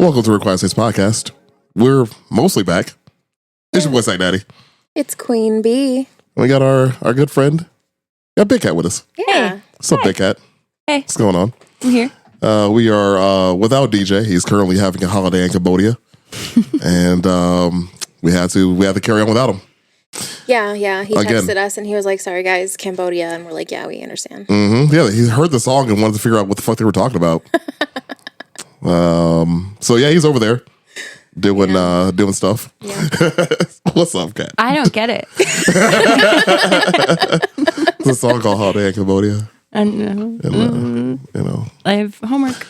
Welcome to Required Taste Podcast. We're mostly back. It's your boy, Sack Daddy. It's Queen Bee. We got our good friend. Got Big Cat with us. Yeah. What's up, Big Cat? Hey. What's going on? I'm here. We are without DJ. He's currently having a holiday in Cambodia. And we had to carry on without him. Yeah. He Again. texted us and he was like, sorry guys, Cambodia. And we're like, yeah, we understand. Yeah, he heard the song and wanted to figure out what the fuck they were talking about. So yeah, he's over there doing stuff. Yeah. What's up, Cat? I don't get it. It's a song called Holiday in Cambodia. I know. And, I have homework.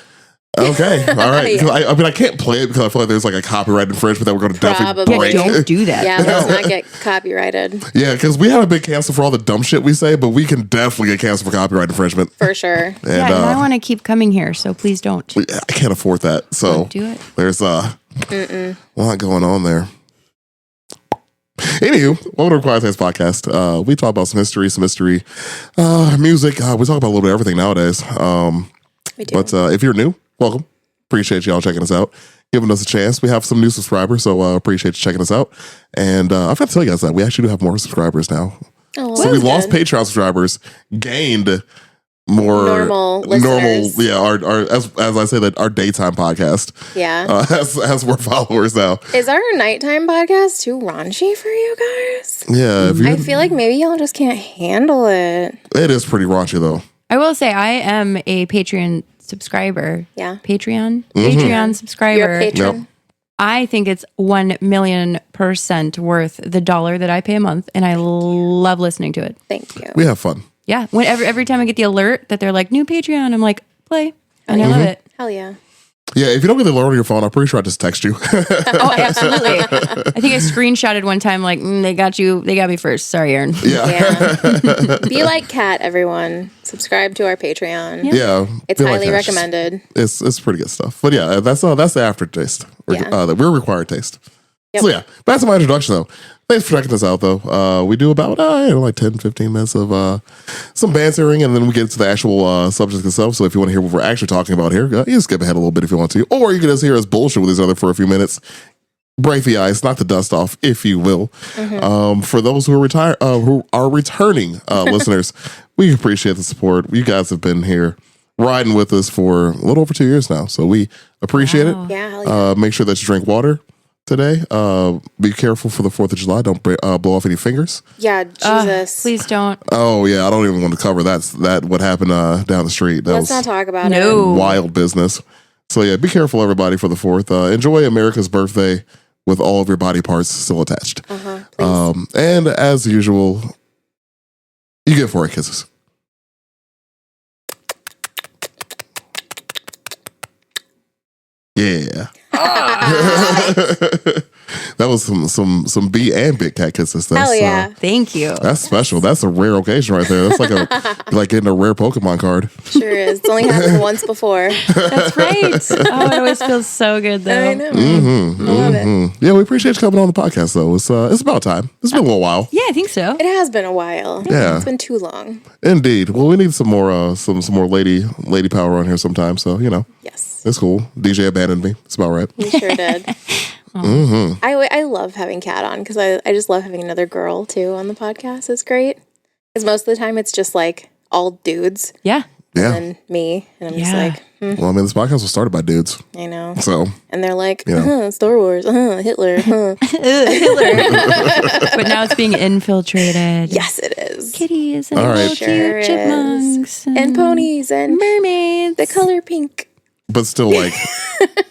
Okay, all right. Yeah. I mean, I can't play it because I feel like there's like a copyright infringement that we're going to definitely Probably. break. Yeah, don't do that. Yeah, let's not get copyrighted. Yeah, because we haven't been canceled for all the dumb shit we say, but we can definitely get canceled for copyright infringement. For sure. And, And I want to keep coming here, so please don't. I can't afford that. So Don't do it. there's a lot going on there. Anywho, welcome to Required Taste Podcast. We talk about some history, music. We talk about a little bit of everything nowadays. We do. But if you're new, welcome. Appreciate y'all checking us out, giving us a chance. We have some new subscribers, so appreciate you checking us out. And I forgot to tell you guys that we actually do have more subscribers now. Oh, So we that's lost good. Patreon subscribers, gained more Normal listeners. Yeah, our as I say that our daytime podcast Yeah. has more followers now. Is our nighttime podcast too raunchy for you guys? Yeah, if I feel like maybe y'all just can't handle it. it is pretty raunchy though. I will say I am a Patreon subscriber. Yeah. Patreon You're subscriber. a patron. Yep. I think it's 1,000,000% worth the $1 that I pay a month, and I love listening to it. Thank you. We have fun. Yeah. Every time I get the alert that they're like, new Patreon, I'm like, play. And I love it. Hell yeah. Yeah, if you don't get the alert on your phone, I'm pretty sure I just text you. Oh, absolutely. I think I screenshotted one time, like, they got me first. Sorry, Aaron. Yeah. Be like Kat, everyone. Subscribe to our Patreon. Yeah. It's feel like highly that's- recommended. It's pretty good stuff. But yeah, that's the aftertaste. Yeah. We're required taste. Yep. So yeah, back to my introduction though. Thanks for checking us out though. We do about like 10, 15 minutes of some bantering and then we get to the actual subject itself. So if you want to hear what we're actually talking about here, you can skip ahead a little bit if you want to. Or you can just hear us bullshit with each other for a few minutes. Break the ice, knock the dust off, if you will. For those who are returning listeners, we appreciate the support. You guys have been here riding with us for a little over 2 years now. So we appreciate it. Yeah, hell yeah. Make sure that you drink water today. Be careful for the 4th of July. Don't blow off any fingers. Yeah, Jesus. Please don't. Oh yeah, I don't even want to cover that. What happened down the street? That Let's not was talk about it. No. wild business. So yeah, be careful, everybody, for the 4th. Enjoy America's birthday with all of your body parts still attached. Please. And as usual, you get 4 kisses. Yeah. That was some B and Big Cat kisses. Hell yeah. Thank you. That's special. That's a rare occasion right there. That's like getting a rare Pokemon card. Sure is. It's only happened once before. That's right. Oh, it always feels so good, though. I know. I love it. Yeah, we appreciate you coming on the podcast though. It's about time. It's been a little while. Yeah, I think so. It has been a while. Yeah. It's been too long. Indeed. Well, we need some more some more lady power on here sometime. So Yes. it's cool. DJ abandoned me. It's about right. We sure did. I love having Kat on because I just love having another girl too on the podcast. It's great. Because most of the time it's just like all dudes Yeah. Yeah. and me. And I'm just Yeah. like, Well, I mean, this podcast was started by dudes. I know. So And they're like, Yeah. Star Wars, Hitler. But now it's being infiltrated. Yes, it is. Kitties and All right. little Sure cute chipmunks And ponies and mermaids. the color pink. but still like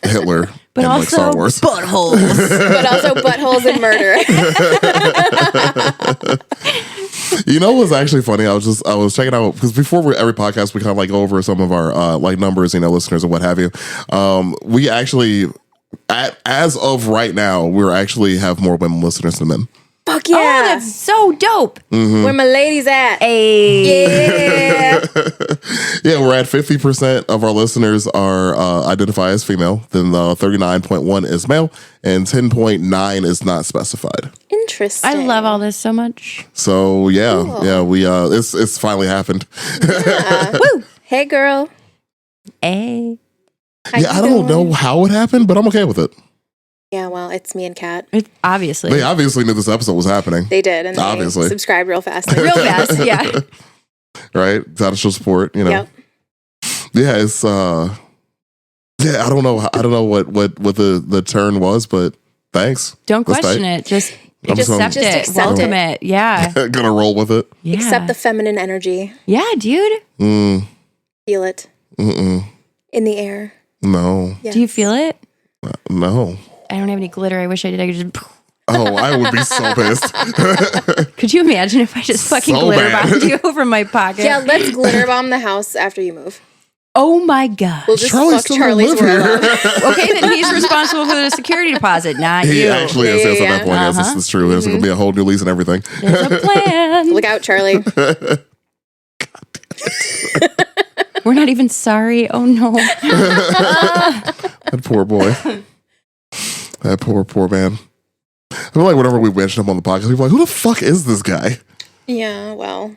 Hitler But and also like Star Wars. buttholes. But also buttholes and murder. You know what was actually funny? I was checking out because before every podcast we kind of like go over some of our like numbers, listeners and what have you. We actually as of right now, we're actually have more women listeners than men. Fuck Oh, yeah. that's so dope. Where my ladies at? Hey. Yeah. Yeah, we're at 50% of our listeners are identify as female. Then 39.1 is male, and 10.9 is not specified. Interesting. I love all this so much. So yeah, Cool. yeah, we it's finally happened. Woo. Hey, girl. Hey. I don't know how it happened, but I'm okay with it. Yeah, well, it's me and Kat. Obviously. They obviously knew this episode was happening. They did, and obviously they subscribed real fast. Real fast, yeah. Right? Gotta show support, you know. Yep. Yeah, it's I don't know what the turn was, but thanks. Don't That's question tight. it. Just I'm accept just it. accept Welcome it. Yeah. Gonna roll with it. Yeah. Accept the feminine energy. Yeah, dude. Mm. Feel it Mm-mm. in the air. No. Yes. Do you feel it? No. I don't have any glitter. I wish I did. I could just. Oh, I would be so pissed. Could you imagine if I just fucking So glitter bad. bombed you from my pocket? Yeah, let's glitter bomb the house after you move. Oh my god. We'll just Charlie fuck still Charlie's doesn't live world here. up. Okay, then he's responsible for the security deposit, not He you. actually is. Yes, at that point, yes, Uh-huh. it's true. There's gonna be a whole new lease and everything. There's a plan. Look out, Charlie. We're not even sorry. Oh no. That poor boy. That poor man. I feel like whenever we mention him on the podcast, people are like, who the fuck is this guy? Yeah, well,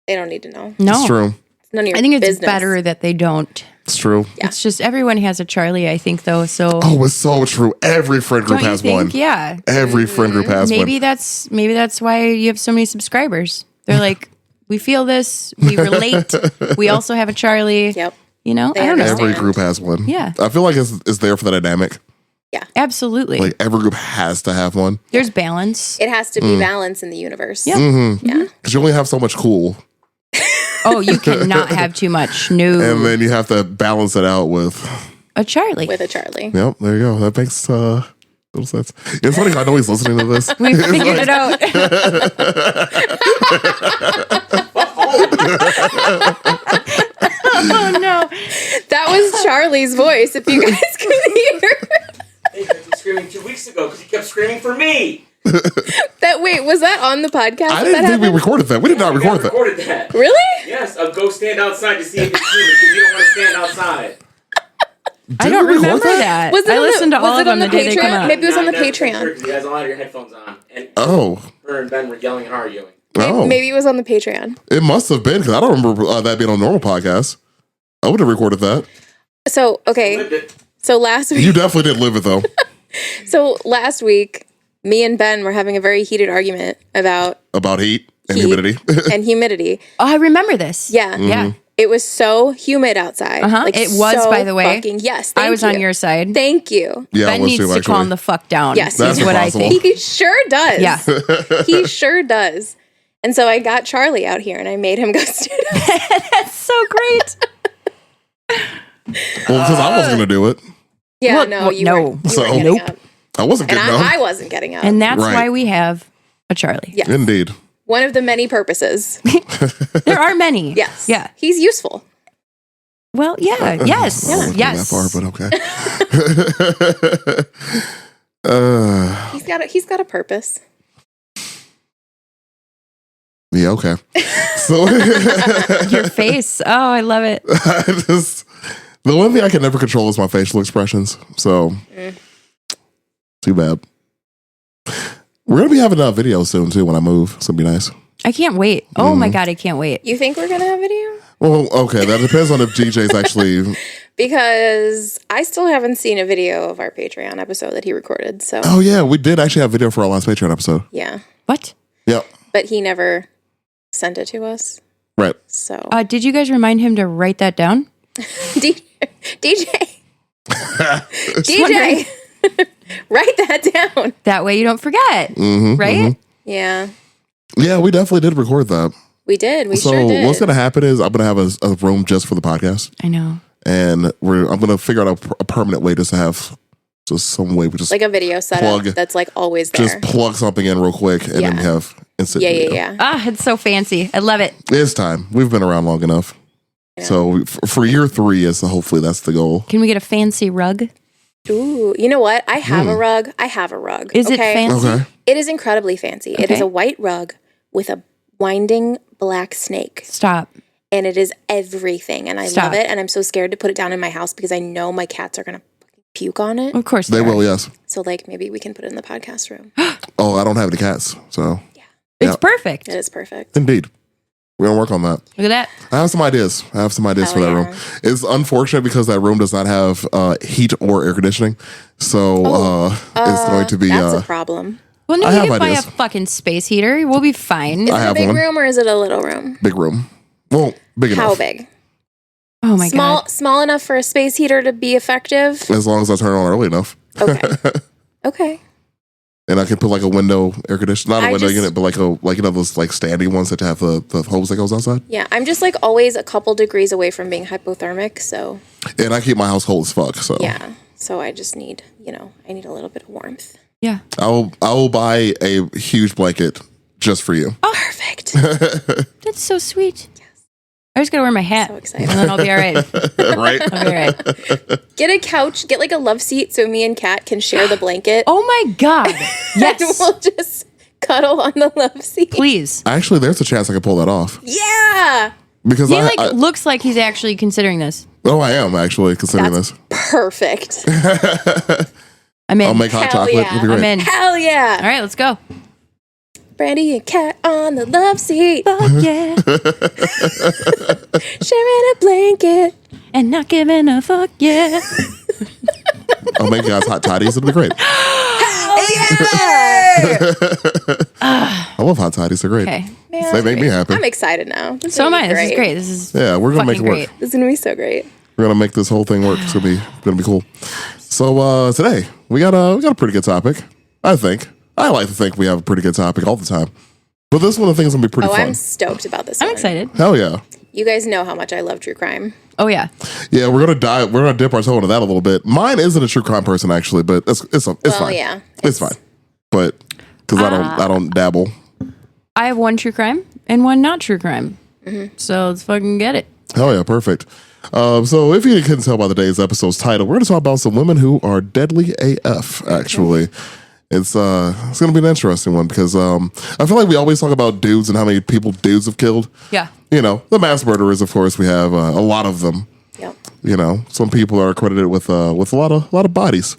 they don't need to know. No. It's true. It's none of your I think it's business. better that they don't. It's true. Yeah. It's just everyone has a Charlie, I think, though. So Oh, it's so true. Every friend group don't you has think? one. Yeah. Every friend group has Maybe one. that's why you have so many subscribers. They're like, we feel this, we relate. We also have a Charlie. Yep. You know, They I don't know. understand. Every group has one. Yeah. I feel like it's there for the dynamic. Absolutely. Like every group has to have one. There's balance. It has to be balance in the universe. Yeah. Mm-hmm. Yeah. Because you only have so much cool. Oh, you cannot have too much. No. And then you have to balance it out with, A Charlie. With a Charlie. yep, there you go. That makes little sense. It's funny, I know he's listening to this. We figured it out. Oh no. That was Charlie's voice, if you guys could hear. Hey, I've been screaming 2 weeks ago because he kept screaming for me. Wait, was that on the podcast? I that didn't think we happened? recorded that. We did not We record that. recorded that. Really? Yes, I'll go stand outside to see if it's human because you don't want to stand outside. I don't we record remember that. Was it I on the- listened to was all it of them on the the day they come Patreon? out. Maybe it was on the Never Patreon. sure 'cause you guys all had your headphones on. And Oh. her and Ben were yelling and arguing. Oh. Maybe it was on the Patreon. It must have been, because I don't remember that being on normal podcast. I would have recorded that. So, okay. Lived it. So last week, You definitely did live it, though. last week, me and Ben were having a very heated argument about About heat and Heat. humidity. and humidity. Oh, I remember this. Yeah. Yeah. It was so humid outside. Uh-huh. It was, so by the way. Fucking, yes. I thank was you. on your side. Thank you. Yeah, I Ben was needs too, to actually. calm the fuck down. Yes, That's is what impossible. I think. He sure does. Yeah. He sure does. And so I got Charlie out here and I made him go stand up. That's so great. Well, because I was going to do it. Yeah, Well, no, well, you no. weren't, you So- weren't getting Nope. up. I wasn't And getting I up. wasn't getting up. And that's Right. why we have a Charlie. Yes. Indeed. One of the many purposes. There are many. Yes. Yeah. He's useful. Well, yeah. Yes. I wasn't Yes. that far, but okay. He's got a purpose. Yeah, okay. So Your face. Oh, I love it. The one thing I can never control is my facial expressions. So too bad. We're gonna be having a video soon too when I move. So it'll be nice. I can't wait. Oh my God, I can't wait. You think we're gonna have video? Well, okay, that depends on if DJ's actually. Because I still haven't seen a video of our Patreon episode that he recorded. So Oh yeah, we did actually have video for our last Patreon episode. yeah, What? Yep. but he never sent it to us. Right. So Did you guys remind him to write that down? DJ, DJ, write that down. That way you don't forget. Mm-hmm, Right? Yeah, Yeah, we definitely did record that. we did. We So sure did. what's gonna happen is I'm gonna have a room just for the podcast, I know. and I'm gonna figure out a permanent way just to have just some way we just like a video setup plug- that's like always there. just plug something in real quick and then Yeah. have instant yeah, video. yeah. Ah, it's so fancy. I love it. It's time. We've been around long enough. Yeah. So for year 3 is hopefully that's the goal. Can we get a fancy rug? Ooh, you know what? I have a rug. I have a rug. Is it fancy? Okay. It is incredibly fancy. It Okay. is a white rug with a winding black snake. Stop. And it is everything. And I Stop. love it. And I'm so scared to put it down in my house because I know my cats are going to puke on it. Of course They are. will, yes. So, like, maybe we can put it in the podcast room. Oh, I don't have any cats. So It's perfect. It is perfect. indeed. We're gonna work on that. Look at that. I have some ideas. for that yeah. room. It's unfortunate because that room does not have heat or air conditioning, so it's going to be. That's a problem. Well, no, I you have can buy a ideas. fucking space heater. We'll be fine. Is I it a have big one. room or is it a little room? Big room. Well, big enough. How big? Oh my god. Small enough for a space heater to be effective. As long as I turn it on early enough. Okay. Okay. And I can put like a window air conditioner, not a I window just- unit, but like those like standing ones that have the hose that goes outside. Yeah, I'm just like always a couple degrees away from being hypothermic, so And I keep my house cold as fuck. So yeah. So I just need, I need a little bit of warmth. Yeah. I will buy a huge blanket just for you. Oh, perfect. That's so sweet. I just gotta wear my hat. So excited. And then I'll be all right. Right? I'll be all right. Get a couch, get like a love seat so me and Kat can share the blanket. Oh my god. And Yes. we'll just cuddle on the love seat. Please. Actually, there's a chance I can pull that off Yeah. because He I looks like he's actually considering this. I am actually considering That's this. perfect. I'm in. I'll make hot Hell chocolate. yeah. It'll be great. I'm in. Hell yeah. All right, let's go. Brandy and Kat on the love seat. Oh yeah. Sharing a blanket. And not giving a fuck, yeah. I'll make you guys hot toddies. It'll be great. I love hot toddies. They're great. Okay. Man, They make me happy. I'm excited now. This So am gonna I. be This is great. This is Yeah, we're gonna make it fucking work. great. This is gonna be so great. We're gonna make this whole thing work. It's gonna be cool. So today we got a pretty good topic. I think. I like to think we have a pretty good topic all the time. But this one I think is gonna be pretty Oh, fun. I'm stoked about this I'm one. excited. Hell yeah. You guys know how much I love true crime. Oh yeah. Yeah, we're gonna dip our toe into that a little bit. Mine isn't a true crime person actually, but it's fine. Yeah. It's fine. But because I don't dabble. I have one true crime and one not true crime. So let's fucking get it. Hell yeah, perfect. So if you couldn't tell by today's episode's title, we're going to talk about some women who are deadly AF. Actually, it's going to be an interesting one because I feel like we always talk about dudes and how many people dudes have killed. Yeah. You know, the mass murderers. Of course, we have a lot of them. Yep. You know, some people are credited with a lot of bodies,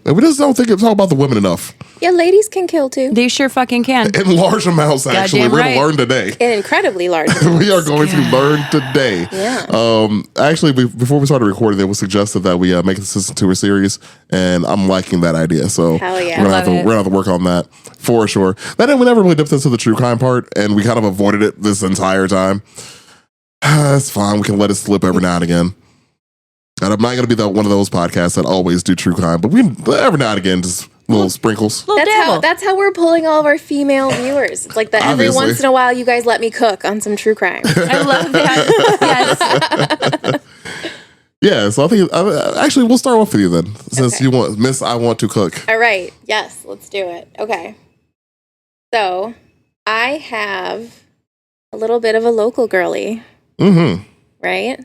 and we just don't think it's all about the women enough. Yeah, ladies can kill too. They sure fucking can. In large amounts, actually, Goddamn we're going right. to learn today. In incredibly large. We are going to learn today. Yeah. Actually, before we started recording, it was suggested that we make this into a series, and I'm liking that idea. So Hell yeah. we're Love it. gonna have to work on that for sure. We never really dipped into the true crime part, and we kind of avoided it this entire time. That's fine. We can let it slip every now and again. And I'm not going to be one of those podcasts that always do true crime, but we every now and again just little sprinkles. Little dabble. That's how we're pulling all of our female viewers. It's like that every Obviously. once in a while you guys let me cook on some true crime. I love that. Yes. Yeah, so I think actually we'll start off with you then, since you want Miss I Want to Cook. All right. Yes, let's do it. Okay. So I have a little bit of a local girly, Mm-hmm. right?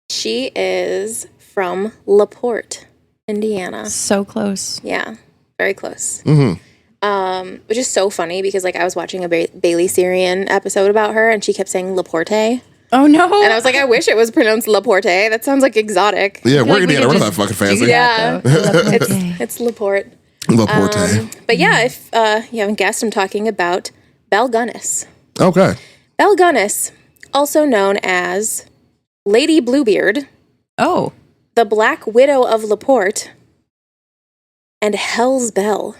She is from LaPorte, Indiana. So close. Yeah, very close. Mm-hmm. Which is so funny because like I was watching a Bailey Sarian episode about her and she kept saying LaPorte. Oh no. And I was like, I wish it was pronounced LaPorte. That sounds like exotic. Yeah, we're like we Indiana. could We're not just fucking fancy. Yeah. Okay. It's LaPorte. LaPorte. But yeah, if you haven't guessed, I'm talking about Belle Gunness. Okay. Belle Gunness, also known as Lady Bluebeard, Oh. the Black Widow of LaPorte, and Hell's Belle.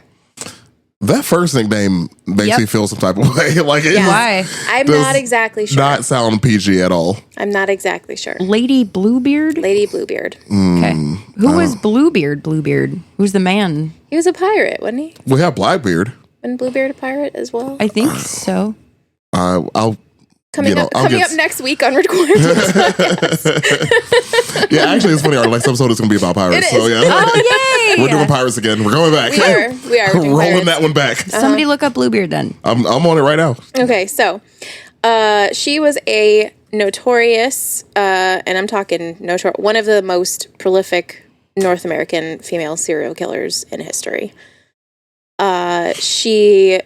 That first nickname makes Yep. me feel some type of way. Like it Why? I'm does not exactly sure. not sound PG at all. I'm not exactly sure. Lady Bluebeard? Lady Bluebeard. Okay. Who was Bluebeard? Bluebeard. Who's the man? He was a pirate, wasn't he? We have Blackbeard. Wasn't Bluebeard a pirate as well? I think so. I'll Coming I'll up get- next week on Recording. yeah. Actually, it's funny. Our next episode is going to be about pirates. It So is. yeah, Oh yay! we're doing pirates again. We're going back. We are. We're rolling pirates. that one back. Somebody look up Bluebeard then. I'm on it right now. Okay, so she was a notorious, and I'm talking one of the most prolific North American female serial killers in history. She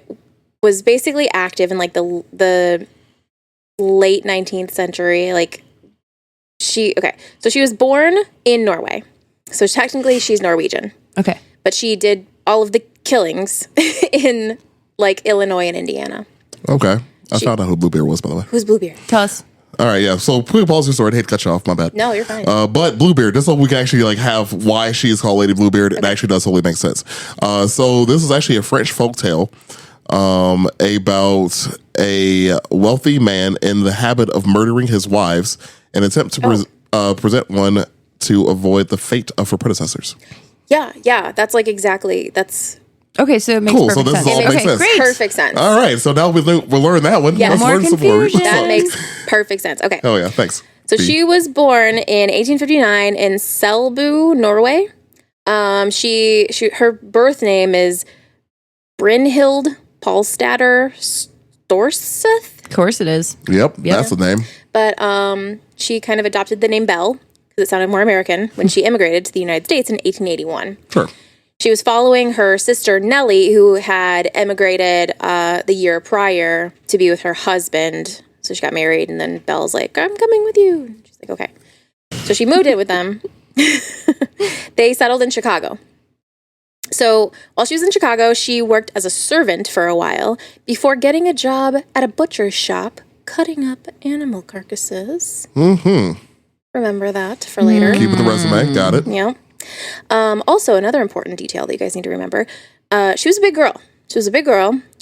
was basically active in like the late 19th century. So she was born in Norway. So technically she's Norwegian, Okay. but she did all of the killings in like Illinois and Indiana. Okay. I found out who Bluebeard was, by the way. Who's Bluebeard? Tell us. All right, yeah. So quick pause your story. I hate to cut you off. My bad. No, you're fine. But Bluebeard, this is so we can actually like have why she is called Lady Bluebeard. It actually does totally make sense. So this is actually a French folktale about a wealthy man in the habit of murdering his wives in an attempt to present one to avoid the fate of her predecessors. Yeah. That's like exactly. That's Okay, so it makes Cool, so perfect this sense. all makes Okay, sense. great. perfect sense. All right, so now we'll learn that one. Yeah. Let's More learn some more. confusion. That makes perfect sense. Okay. Oh yeah, thanks. So B. she was born in 1859 in Selbu, Norway. Her birth name is Brynhild Paulstatter Storseth, Of course it is. Yep, that's the name. but she kind of adopted the name Belle because it sounded more American when she immigrated to the United States in 1881. Sure. She was following her sister Nellie, who had emigrated the year prior to be with her husband. So she got married, and then Belle's like, I'm coming with you. And she's like, okay. So she moved in with them. They settled in Chicago. So while she was in Chicago, she worked as a servant for a while before getting a job at a butcher's shop cutting up animal carcasses. Mm-hmm. Remember that for later. Keep it the resume. Got it. Yeah. Also, another important detail that you guys need to remember, she was a big girl.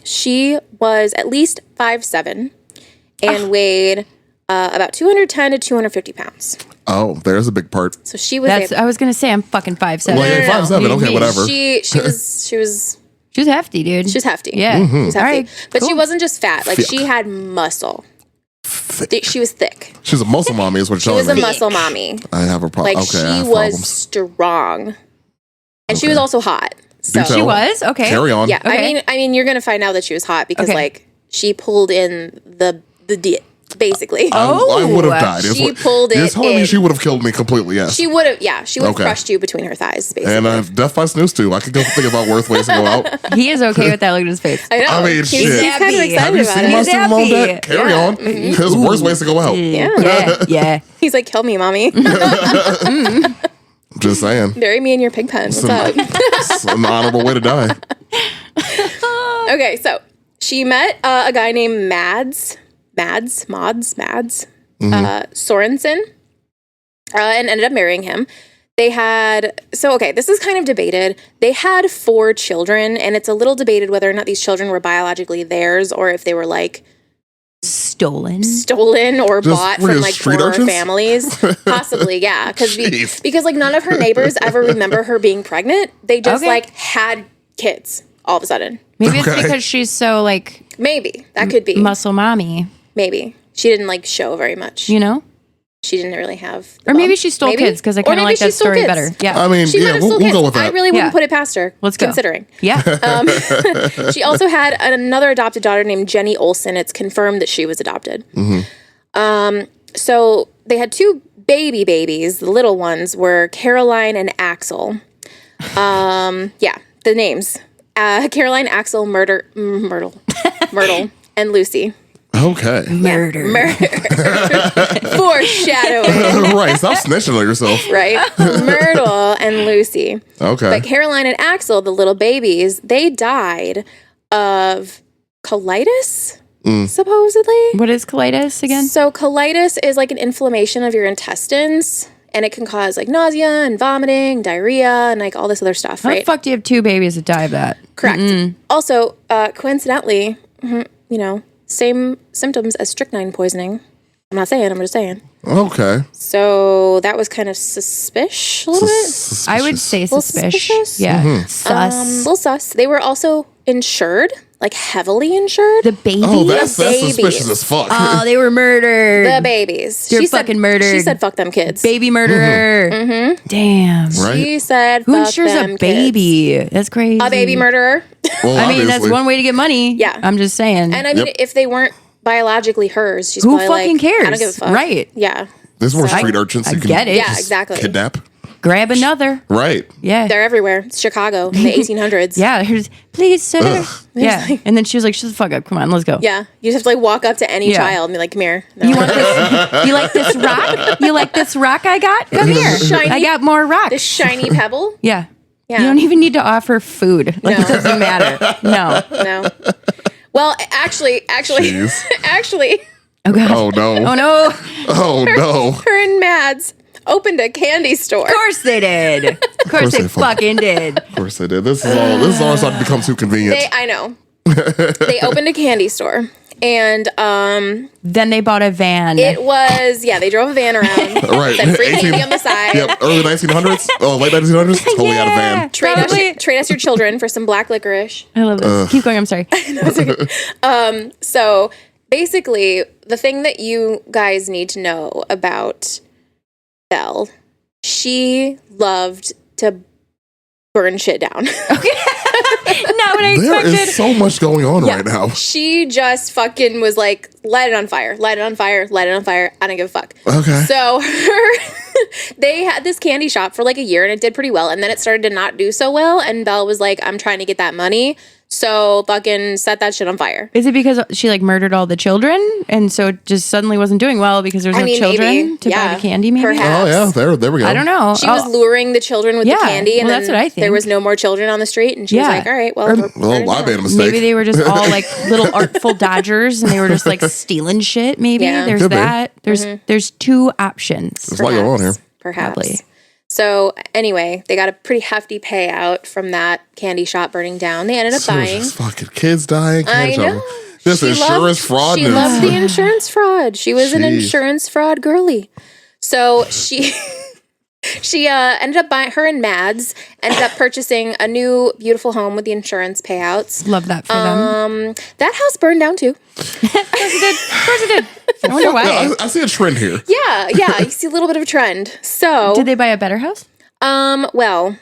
She was at least 5'7" and weighed about 210 to 250 pounds. Oh, there's a big part. So she was I was gonna say I'm fucking 5'7". Well, yeah, 5'7". Okay, Me. whatever. she was She's hefty, dude. She's hefty. Yeah. She was hefty. All right, But she cool. wasn't just fat. Like, Thick. she had muscle. She was thick. She's a muscle mommy, is what She you're was a telling me. muscle mommy. I have a problem. Like, Okay, I she have was problems. strong. And she was also hot. So, tell. She was? Okay. Carry on. yeah. Okay. I mean, you're going to find out that she was hot because, Okay. like, she pulled in the basically. I would have died. Is She what- pulled You're it telling me in. she would have killed me completely, yes. She would have, she would have Okay. crushed you between her thighs, basically. And Death by Snooze too. I could go think about worse ways to go out. He is okay with that. Look at his face. I know. I mean, he's, shit. he's kind of Happy. excited Have you about seen it. my He's single mom happy. dad? Carry Yeah. on. There's worse ways to go out. Yeah. Yeah. He's like, kill me, mommy. Just saying. Bury me in your pig pen. What's up? It's an honorable way to die. Okay, so she met a guy named Mads Sorensen, and ended up marrying him. They had, this is kind of debated. They had 4 children, and it's a little debated whether or not these children were biologically theirs or if they were like Stolen. or Just bought were from you like street poorer urchins? families. Possibly, yeah. Jeez. Because like none of her neighbors ever remember her being pregnant. They just Okay. like had kids all of a sudden. Maybe it's Okay. because she's so like Maybe. That could be. muscle mommy, Maybe. She didn't like show very much. you know? She didn't really have. Or maybe she stole kids because I Or kind of maybe like she that stole story kids. better. Yeah. I mean, She might yeah, have we'll stole go kids. with that. I really wouldn't Yeah. put it past her. Let's go. Considering. Yeah. She also had another adopted daughter named Jenny Olsen. It's confirmed that she was adopted. So they had 2 babies. The little ones were Caroline and Axel. The names. Caroline, Axel, Myrtle, and Lucy. Okay. Murder. Foreshadowing, Right. Stop snitching on yourself. right? Myrtle and Lucy. Okay. But Caroline and Axel, the little babies, they died of colitis, supposedly. What is colitis again? So colitis is like an inflammation of your intestines, and it can cause like nausea and vomiting, diarrhea, and like all this other stuff, How the right? fuck do you have 2 babies that die of that? Correct. Also, coincidentally, same symptoms as strychnine poisoning. I'm not saying, I'm just saying. Okay. So that was kind of suspicious a little bit. I would say Little suspicious. suspicious? Yeah. Sus. Little sus. They were also insured, like heavily insured. The babies? Oh, that's babies. suspicious as fuck. Oh, they were murdered. The babies. They're She said- fucking murdered. She said, "Fuck them kids." Baby murderer. Damn. Right? She said, Who "Fuck insures them a baby? That's crazy. kids." A baby murderer. Well, I mean, that's obviously. one way to get money. Yeah. I'm just saying. And I mean, Yep. if they weren't biologically hers, she's Who probably fucking like, cares? I don't give a fuck. Right. Yeah. There's more So- street urchins I you can get it. Yeah, just exactly. kidnap. Grab another. Right. Yeah. They're everywhere. It's Chicago in the 1800s. Yeah. Here's, please, sir. Yeah. And then she was like, shut the fuck up. Come on, let's go. Yeah. You just have to like walk up to any Yeah. child and be like, "Come here." No. You want this? You like this rock? You like this rock I got? Come here. Shiny- I got more rocks. This shiny pebble? Yeah. Yeah. You don't even need to offer food. Like, No. it doesn't matter. No. No. Well, actually, Jeez. actually, Oh god. Oh no. Oh no. Oh no. her and Mads opened a candy store. Of course they did. Of course they fucking did. Of course they did. This is all starting to become too convenient. I know. They opened a candy store. And Then they bought a van. it was, they drove a van around. Right. Said free candy on the side. Yep. Early 1900s. Oh, late 1900s. Totally got a van. Trade us your children for some black licorice. I love this. Keep going. I'm sorry. So basically, the thing that you guys need to know about Belle, she loved to burn shit down. Not what I There expected. is so much going on right now. She just fucking was like, light it on fire, light it on fire, light it on fire. I don't give a fuck. Okay. So they had this candy shop for like a year and it did pretty well. And then it started to not do so well. And Belle was like, I'm trying to get that money. So fucking set that shit on fire. Is it because she like murdered all the children and so it just suddenly wasn't doing well because there's no children maybe. to buy the candy? Maybe. Perhaps. Oh yeah, there we go. I don't know. She was luring the children with the candy, and well, then that's what I think. there was no more children on the street, and she was like, "All right, well, Well, I made a mistake. Maybe they were just all like little artful dodgers, and they were just like stealing shit. Maybe Yeah. there's Could be. that. There's two options. There's a lot going on here. Perhaps. Probably. So anyway, they got a pretty hefty payout from that candy shop burning down. They ended up So buying. just fucking kids dying. I know. This She insurance loved- fraud She news. loved the insurance fraud. She was an Jeez. insurance fraud girly. So she ended up buying, her and Mads ended up purchasing a new beautiful home with the insurance payouts. Love that for them. That house burned down too. Of course it did. I wonder why. I see a trend here. Yeah, you see a little bit of a trend. So Did they buy a better house? well,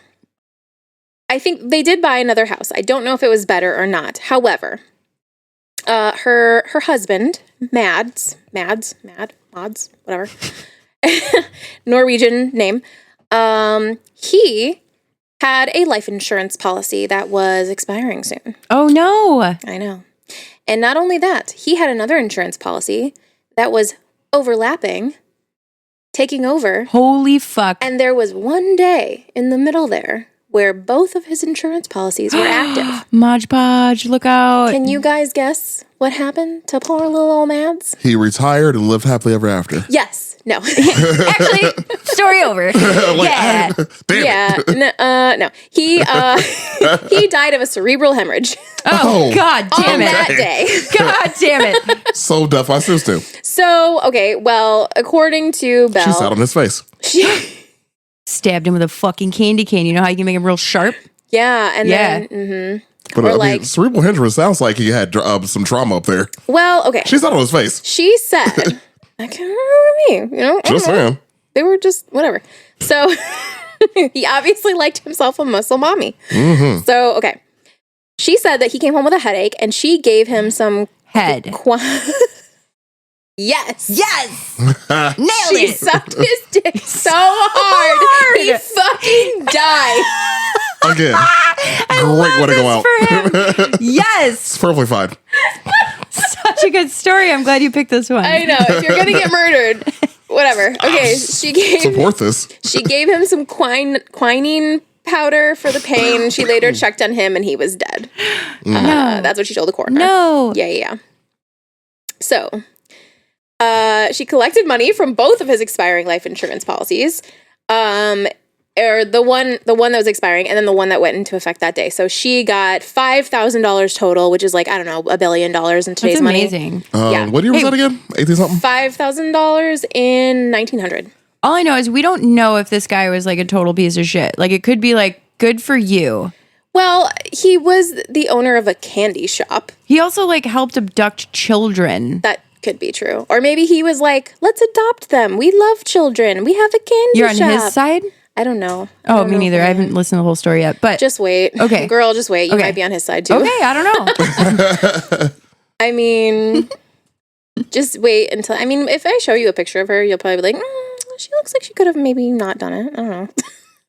I think they did buy another house. I don't know if it was better or not. However, her husband, Mads, whatever, Norwegian name, he had a life insurance policy that was expiring soon. Oh no. I know. And not only that, he had another insurance policy that was overlapping, taking over. Holy fuck. And there was one day in the middle there where both of his insurance policies were active. Modge Podge, look out. Can you guys guess what happened to poor little old Mads? He retired and lived happily ever after. Yes. No. Actually, story over. Yeah. Damn it. No. He died of a cerebral hemorrhage Oh, god damn on it. that day. God damn it. So deaf my sister. So, okay, well, according to Belle, She sat on his face. Stabbed him with a fucking candy cane. You know how you can make him real sharp? yeah, and Yeah. then But Or I mean, like- cerebral hemorrhage sounds like he had some trauma up there. well, okay. She sat on his face. She said, I can't remember what I mean, you know? I Just don't know. saying. They were just whatever. So he obviously liked himself a muscle mommy. Mm-hmm. So, okay. She said that he came home with a headache and she gave him some Head. Yes. Yes. Nailed She it. sucked his dick so hard. He fucking died. Again, great way to go out. For him. Yes. It's perfectly fine. Such a good story. I'm glad you picked this one. I know. If you're gonna get murdered, whatever. Okay, Support this. she gave him some quinine powder for the pain. She later checked on him and he was dead. That's what she told the coroner. No. Yeah. So, she collected money from both of his expiring life insurance policies. Or the one that was expiring, and then the one that went into effect that day. So she got $5,000 total, which is like, I don't know, $1 billion in today's That's money. amazing. Yeah. What year was that again? 80 something? $5,000 in 1900. All I know is we don't know if this guy was like a total piece of shit. Like it could be like good for you. Well, he was the owner of a candy shop. He also like helped abduct children. That could be true. Or maybe he was like, let's adopt them. We love children. We have a candy You're on shop. his side? I don't know. Oh, me neither. I haven't listened to the whole story yet. But Just wait. Okay. Girl, just wait. You Okay. might be on his side too. okay, I don't know. I mean, just wait until. I mean, if I show you a picture of her, you'll probably be like, she looks like she could have maybe not done it. I don't know.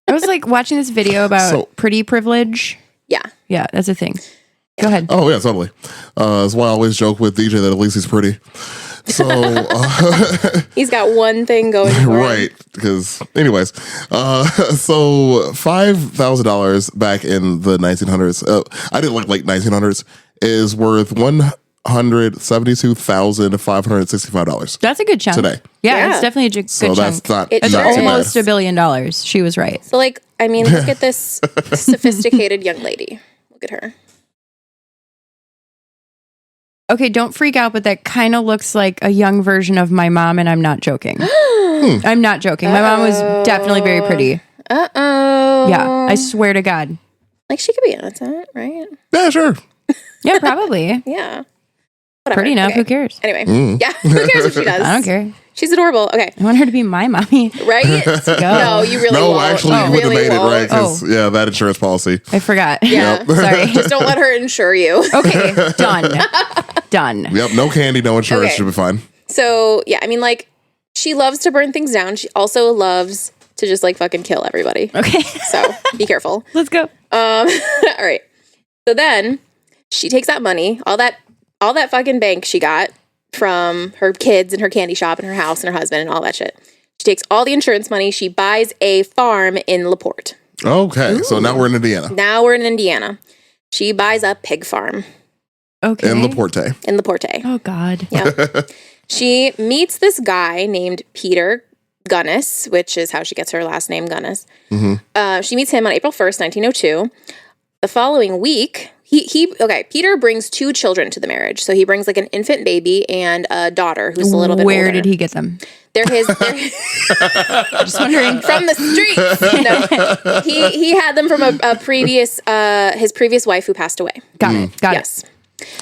I was like watching this video about So- pretty privilege. Yeah. Yeah, that's a thing. Go ahead. Oh, yeah, totally. That's why I always joke with DJ that at least he's pretty. So, He's got one thing going for him. right. Because, anyways, so $5,000 back in the 1900s. I did like late 1900s. is worth $172,565 That's a good chunk. today. Yeah, Yeah. it's definitely a good So that's chunk. not, It It's sure not too almost bad. $1 billion. She was right. So, like, I mean, look at this sophisticated young lady. Look at her. Okay, don't freak out, but that kind of looks like a young version of my mom, and I'm not joking. I'm not joking. My mom was definitely very pretty. Uh-oh. Yeah, I swear to God. Like, she could be innocent, right? Yeah, sure. Yeah, probably. Yeah. Whatever. Pretty enough. Okay. Who cares? Anyway. Yeah. Who cares what she does? I don't care. She's adorable. Okay. I want her to be my mommy. Right? No, you really No, won't. actually, you wouldn't really have made won't. it, right? Because, yeah, that insurance policy. I forgot. Yeah. Sorry. Just don't let her insure you. Okay, done. Yep, no candy, no insurance. Okay. Should be fine. So, yeah, I mean, like, she loves to burn things down. She also loves to just, like, fucking kill everybody. Okay, So, be careful. let's go. All right. So then she takes that money, all that fucking bank she got from her kids and her candy shop and her house and her husband and all that shit. She takes all the insurance money. She buys a farm in LaPorte. Okay, so now we're in Indiana. Now we're in Indiana. She buys a pig farm Okay. In LaPorte. in LaPorte. Oh God. Yeah. She meets this guy named Peter Gunnis, which is how she gets her last name, Gunnis. She meets him on April 1st, 1902. The following week, Peter brings 2 children to the marriage. So he brings like an infant baby and a daughter who's a little bit Where older. did he get them? They're his. Just wondering. From the streets. No, he had them from a previous his previous wife who passed away. Got it. Yes,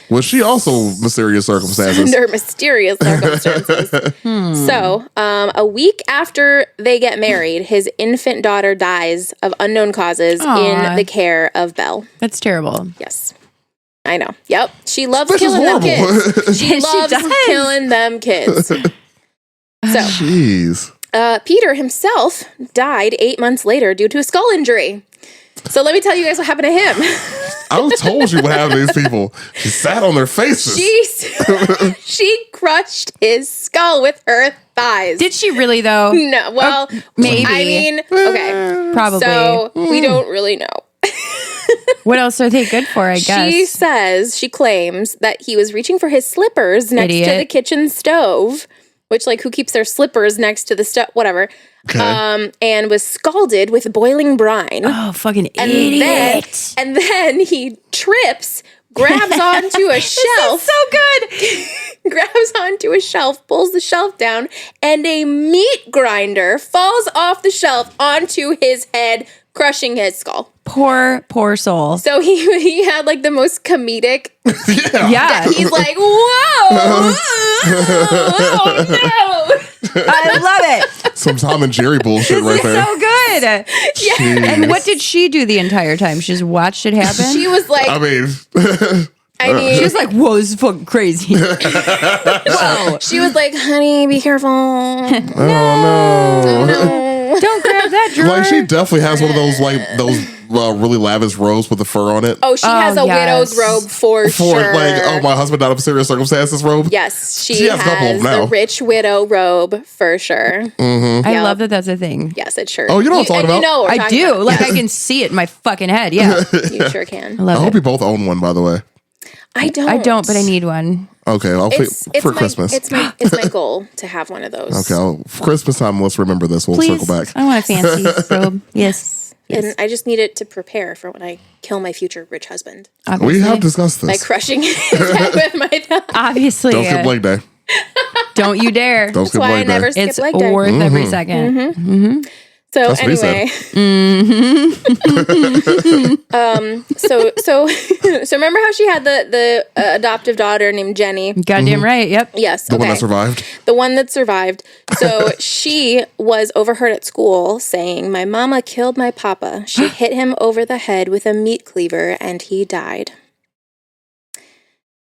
Was she also mysterious circumstances? under mysterious circumstances. So, a week after they get married, his infant daughter dies of unknown causes Aw. in the care of Belle. That's terrible. Yes. I know. Yep. She loves This is killing them horrible. kids. She She loves does. killing them kids. So, Jeez. Peter himself died 8 months later due to a skull injury. So let me tell you guys what happened to him. I told you what happened to these people. She sat on their faces. She crushed his skull with her thighs. Did she really though? No, well, maybe. I mean, okay. Probably. So we don't really know. What else are they good for? I guess. She claims that he was reaching for his slippers next to Idiot. the kitchen stove, which, like, who keeps their slippers next to the stove? Whatever. Okay. And was scalded with boiling brine. Oh, fucking and idiot! then he trips, grabs onto a shelf. So good. Grabs onto a shelf, pulls the shelf down, and a meat grinder falls off the shelf onto his head, crushing his skull. Poor soul. So he had like the most comedic. Yeah. He's like, whoa, oh no. I love it. Some Tom and Jerry bullshit right there. So good. Jeez. And what did she do the entire time? She just watched it happen? She was like, I mean, She was like, whoa, this is fucking crazy. Whoa. she was like, honey, be careful. oh no. Don't grab that drawer. Like she definitely has one of those really lavish robes with the fur on it. Oh, she has a yes. widow's robe for sure. Like, oh, my husband died of serious circumstances robe. Yes, she has a couple of has them now. the rich widow robe for sure. I Yeah. love that that's a thing. Yes, it sure. Oh, you know what I'm talking and about? You know what we're I talking do. about. Like, I can see it in my fucking head. Yeah. You sure can. I I love hope it. you both own one, by the way. I don't. I don't, but I need one. Okay, It's for my, Christmas. It's my goal to have one of those. Okay, for Christmas time, let's remember this. We'll Please. circle back. I want a fancy robe. Yes. And I just need it to prepare for when I kill my future rich husband Obviously. We have discussed by this. crushing his head with my thumb. Obviously. Don't skip leg day. Don't you dare. Don't That's skip why I leg day. never skip It's leg day. worth every second. So That's what he said. anyway, so remember how she had the adoptive daughter named Jenny? Goddamn right. Yep. Yes, The okay. one that survived. The one that survived. So she was overheard at school saying, "My mama killed my papa. She hit him over the head with a meat cleaver and he died."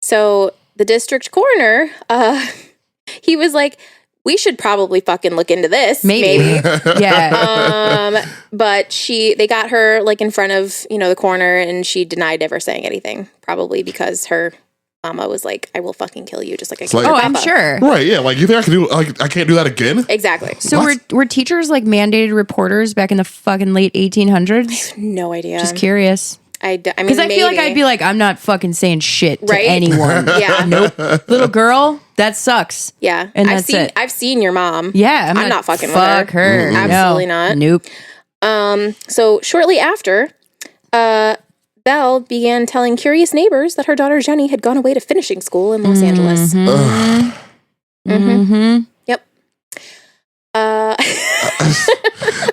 So the district coroner, he was like, "We should probably fucking look into this." Maybe. Yeah. But they got her like in front of, the coroner, and she denied ever saying anything, probably because her mama was like, "I will fucking kill you," just like I killed like- your Oh, I'm papa. sure. Right, yeah. Like, you think I can do, like, I can't do that again? Exactly. So were teachers like mandated reporters back in the fucking late 1800s? No idea. Just curious. I mean, Because I feel like I'd be like, I'm not fucking saying shit to Right? anyone. yeah. Nope. Little girl, that sucks. Yeah. And I've that's seen it. I've seen your mom. Yeah. I'm not fucking fuck with her. her. Absolutely No. not. Nope. So shortly after, Belle began telling curious neighbors that her daughter Jenny had gone away to finishing school in Los Angeles. Yep.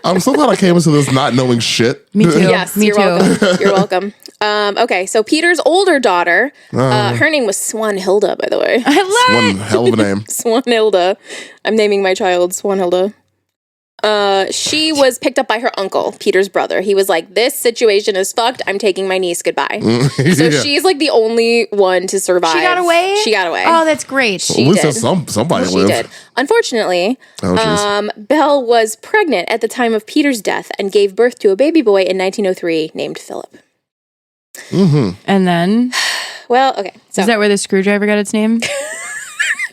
I'm so glad I came into this not knowing shit. Me too. Yes, Me you're too. welcome. You're welcome. Okay, so Peter's older daughter, her name was Swanhilda, by the way. I love One it. hell of a name. Swanhilda. I'm naming my child Swanhilda. She was picked up by her uncle, Peter's brother. He was like, this situation is fucked. I'm taking my niece goodbye. So Yeah. she's like the only one to survive. She got away? She got away. Oh, that's great. She At least did. there's somebody She live. did. Unfortunately, Oh, jeez. Belle was pregnant at the time of Peter's death and gave birth to a baby boy in 1903 named Philip. And then, Well, okay. So is that where the screwdriver got its name?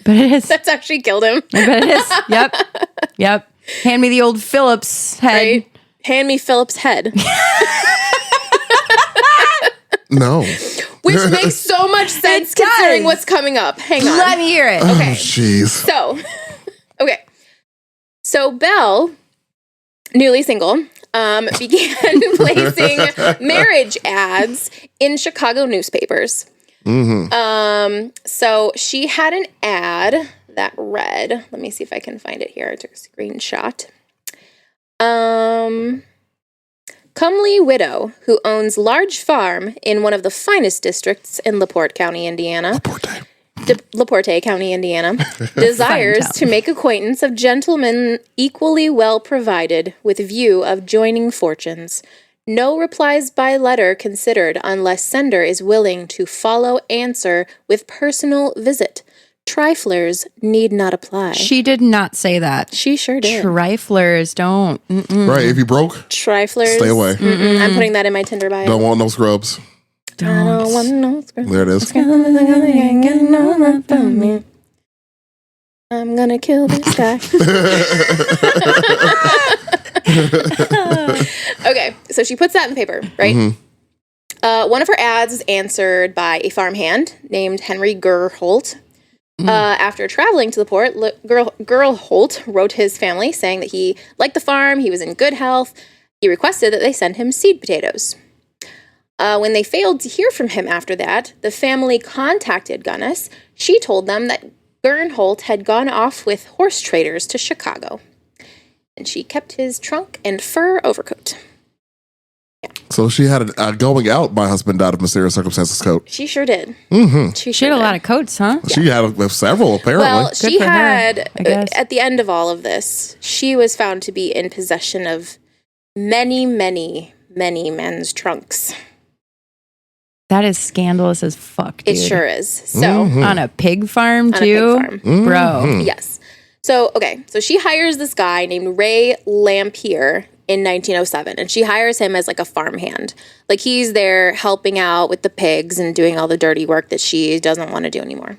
But it is. that's actually killed him. I bet it is. Yep. Yep. Hand me the old Phillips head. Right? Hand me Philip's head. No. Which makes so much sense considering does. what's coming up. Hang on. Let me hear it. Okay. Oh, jeez. So, okay. So Belle, newly single, began placing marriage ads in Chicago newspapers. So she had an ad that read, let me see if I can find it here. I took a screenshot. Comely widow who owns large farm in one of the finest districts in LaPorte County, Indiana. LaPorte County, Indiana, desires to make acquaintance of gentlemen equally well provided with view of joining fortunes. No replies by letter considered unless sender is willing to follow answer with personal visit. Triflers need not apply. She did not say that. She sure did. Triflers don't. Right. If you broke, Triflers. stay away. I'm putting that in my Tinder bio. Don't want no scrubs. I don't want no scrubs. There it is. I'm gonna kill this guy. Okay, so she puts that in the paper, right? One of her ads is answered by a farmhand named Henry Gerholt. After traveling to the port, Gerholt wrote his family saying that he liked the farm, he was in good health. He requested that they send him seed potatoes. When they failed to hear from him after that, the family contacted Gunnis. She told them that Gerholt had gone off with horse traders to Chicago. And she kept his trunk and fur overcoat. So she had a going out, my husband died of mysterious circumstances coat. She sure did. She She had a lot of coats, huh? She had several, apparently. Well, she for her, had, I guess. at the end of all of this, she was found to be in possession of many, many, many men's trunks. That is scandalous as fuck, dude. It sure is. So, On a pig farm, on a pig too? farm. Bro. Yes. So, okay. So she hires this guy named Ray Lampier in 1907, and she hires him as like a farmhand. Like he's there helping out with the pigs and doing all the dirty work that she doesn't want to do anymore.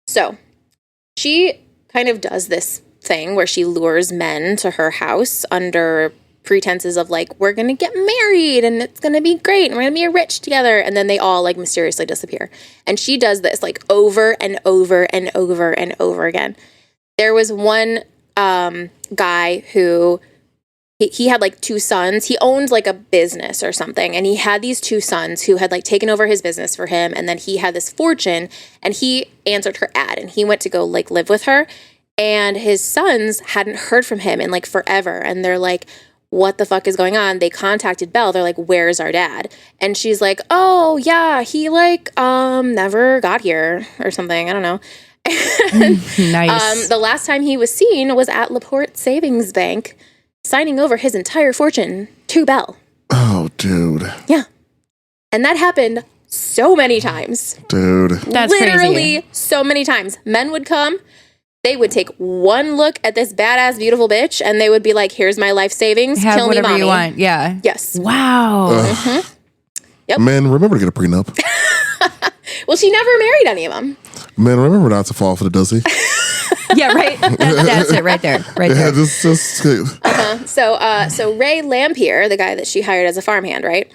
So she kind of does this thing where she lures men to her house under pretenses of like, we're going to get married and it's going to be great and we're going to be rich together. And then they all like mysteriously disappear. And she does this like over and over and over and over again. There was one guy who he had like two sons. He owned like a business or something. And he had these two sons who had like taken over his business for him. And then he had this fortune and he answered her ad and he went to go like live with her. And his sons hadn't heard from him in like forever. And they're like, what the fuck is going on? They contacted Belle. They're like, where's our dad? And she's like, oh yeah, he like never got here or something. I don't know. Nice. The last time he was seen was at LaPorte Savings Bank, signing over his entire fortune to Belle. Oh, dude. Yeah. And that happened so many times. Dude. That's Literally crazy. so many times. Men would come, they would take one look at this badass, beautiful bitch, and they would be like, here's my life savings. Have Kill me, whatever mommy. you want. Yeah. Yes. Wow. Yep. Man, remember to get a prenup. Well, she never married any of them. Man, remember not to fall for the duzzy. Yeah, right. That's it right there. Right Yeah, there. just So Ray Lampier, the guy that she hired as a farmhand, right?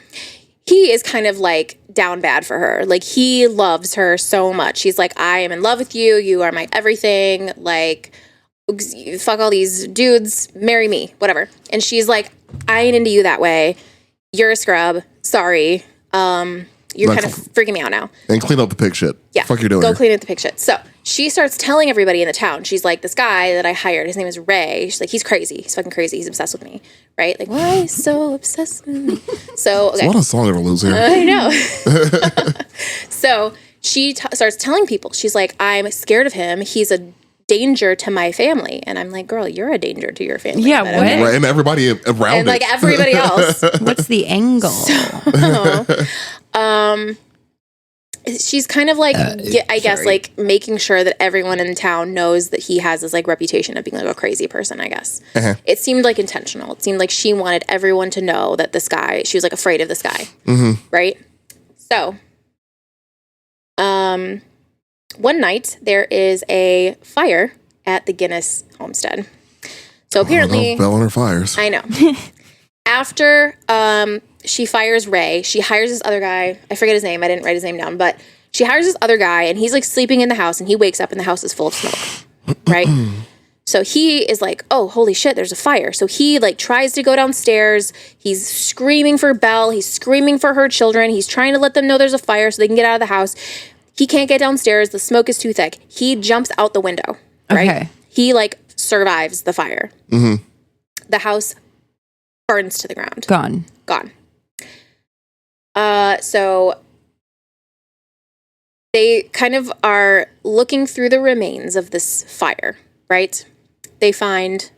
he is kind of like down bad for her. Like, he loves her so much. He's like, I am in love with you. You are my everything. Like, fuck all these dudes. Marry me. Whatever. And she's like, I ain't into you that way. You're a scrub. Sorry. You're kind of freaking me out now. And clean up the pig shit. Yeah. Fuck you doing Go here? clean up the pig shit. So she starts telling everybody in the town. She's like, this guy that I hired, his name is Ray. She's like, he's crazy. He's fucking crazy. He's obsessed with me. Right? Like, why is so obsessed with me? So, okay. There's a lot of song interludes here. I know. So she starts telling people. She's like, I'm scared of him. He's a danger to my family. And I'm like, girl, you're a danger to your family. Yeah, but what? okay. Right, and everybody around And like everybody else. What's the angle? She's kind of like, I guess, like making sure that everyone in town knows that he has this like reputation of being like a crazy person, I guess. Uh-huh. It seemed like intentional. It seemed like she wanted everyone to know that this guy, she was like afraid of this guy. Mm-hmm. Right? So, one night there is a fire at the Guinness homestead. So apparently, Bell on her fires. I know. After she fires Ray, she hires this other guy. I forget his name. I didn't write his name down, but she hires this other guy, and he's like sleeping in the house, and he wakes up, and the house is full of smoke. Right? So he is like, oh, holy shit, there's a fire. So he like tries to go downstairs. He's screaming for Belle. He's screaming for her children. He's trying to let them know there's a fire so they can get out of the house. He can't get downstairs. The smoke is too thick. He jumps out the window. Right? Okay. He like survives the fire. Mm-hmm. The house burns to the ground. Gone. So they kind of are looking through the remains of this fire, right? They find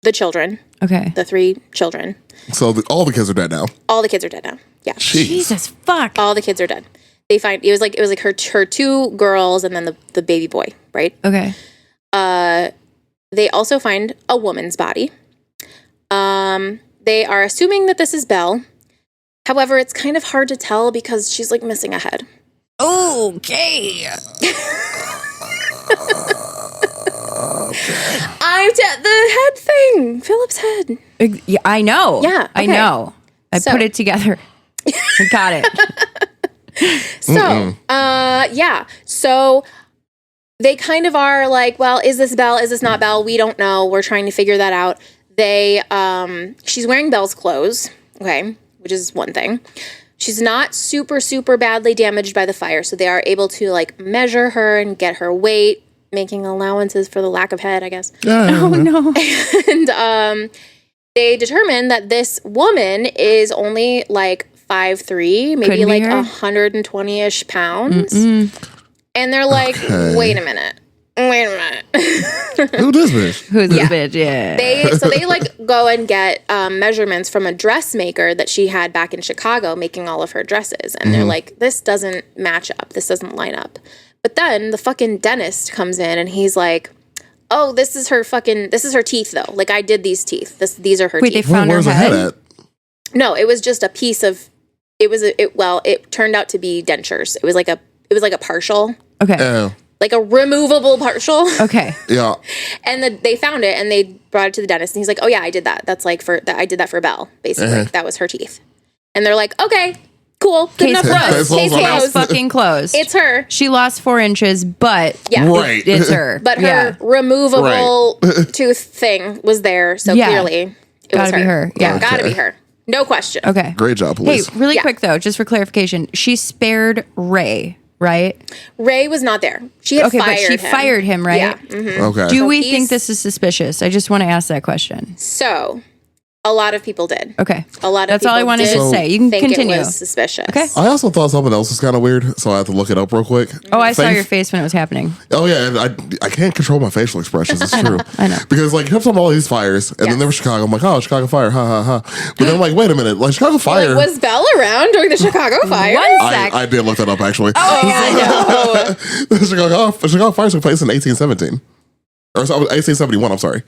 the children, Okay. the 3 children. So all the kids are dead now. All the kids are dead now. Yeah. Jeez. Jesus fuck. All the kids are dead. They find it was like her 2 girls and then the baby boy, right? Okay. They also find a woman's body. They are assuming that this is Belle. However, it's kind of hard to tell because she's like missing a head. Okay. The head thing, Philip's head. Yeah, I know. Yeah, I okay. know. I So- put it together. I got it. So, yeah. So they kind of are like, well, is this Belle? Is this not Belle? We don't know. We're trying to figure that out. She's wearing Belle's clothes, okay, which is one thing. She's not super, super badly damaged by the fire, so they are able to, like, measure her and get her weight, making allowances for the lack of head, I guess. Oh, no. And they determine that this woman is only, like, 5'3", maybe, Couldn't be like, her. 120-ish pounds. And they're like, Okay. wait a minute. Who this bitch? Who's Yeah. this bitch? Yeah. They like go and get measurements from a dressmaker that she had back in Chicago making all of her dresses. And they're like, this doesn't match up. This doesn't line up. But then the fucking dentist comes in and he's like, oh, this is her teeth though. Like, I did these teeth. These are her Wait, they teeth. found her Where's her head? head at? No, it was just a piece of, it turned out to be dentures. It was like a partial, Okay. Yeah. like a removable partial. Okay. Yeah. And they found it and they brought it to the dentist and he's like, oh yeah, I did that. That's like I did that for Belle, basically. That was her teeth. And they're like, okay, cool. Good enough for us. Case Case closed. Case closed. fucking closed. It's her. She lost 4 inches, but Yeah. Right. it's her. But her Yeah. removable tooth thing was there. So Yeah. clearly it Gotta was be her. Yeah. Gotta Okay. be her. No question. Okay. Great job, Hey, police. really Yeah. quick though, just for clarification, she spared Ray, right? Ray was not there. She had Okay, fired but she him. fired him, right? Yeah. Mhm. Okay. Do we he's- think this is suspicious? I just want to ask that question. So a lot of people did. Okay. A lot of That's people all I wanted did to say. You can think continue. it was suspicious. Okay. I also thought something else was kind of weird, so I had to look it up real quick. Oh, I saw Thank- your face when it was happening. Oh yeah, and I can't control my facial expressions. It's true. I know. Because like, kept talking about all these fires, and then there was Chicago. I'm like, oh, Chicago fire, ha ha ha. But then I'm like, wait a minute, like Chicago fire. Like, was Belle around during the Chicago fire? One sec. I did look that up actually. Oh, no. Chicago fire took place in 1817, or so, 1871. I'm sorry.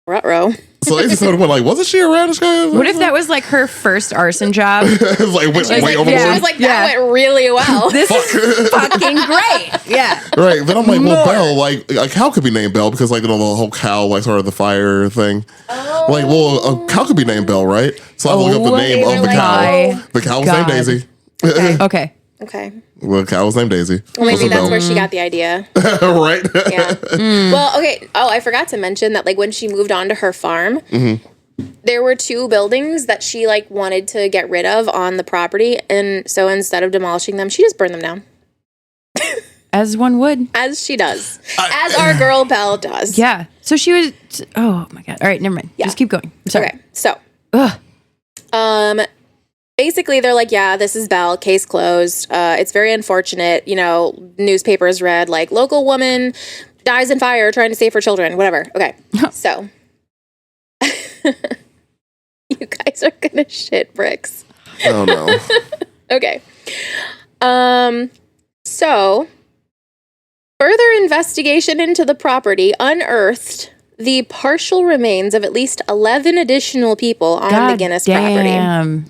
Ruh-roh. So 1871, like, wasn't she around in Chicago? What if that was like her first arson job? It's like went way She overboard. was like, that Yeah. went really well. This is fucking great. Yeah. Right. Then I'm like, well, Belle, like a cow could be named Belle because, like, you know, the whole cow, like, sort of the fire thing. Oh. Like, well, a cow could be named Belle, right? So I look up the name of the cow. The cow was named Daisy. Okay. Okay. The cow was named Daisy. Well, maybe So that's Belle. where she got the idea. Right. Yeah. Well, okay. Oh, I forgot to mention that, like, when she moved on to her farm, there were 2 buildings that she, like, wanted to get rid of on the property. And so instead of demolishing them, she just burned them down. As one would. As she does. As our girl Belle does. Yeah. So she was. Oh my god. All right. Never mind. Yeah. Just keep going. I'm sorry. Okay. So, Ugh. basically, they're like, yeah, this is Belle, case closed. It's very unfortunate. You know, newspapers read, like, local woman dies in fire trying to save her children, whatever. Okay. So, you guys are gonna shit bricks. Oh, no. Okay. So, further investigation into the property unearthed the partial remains of at least 11 additional people on the Guinness property. Damn.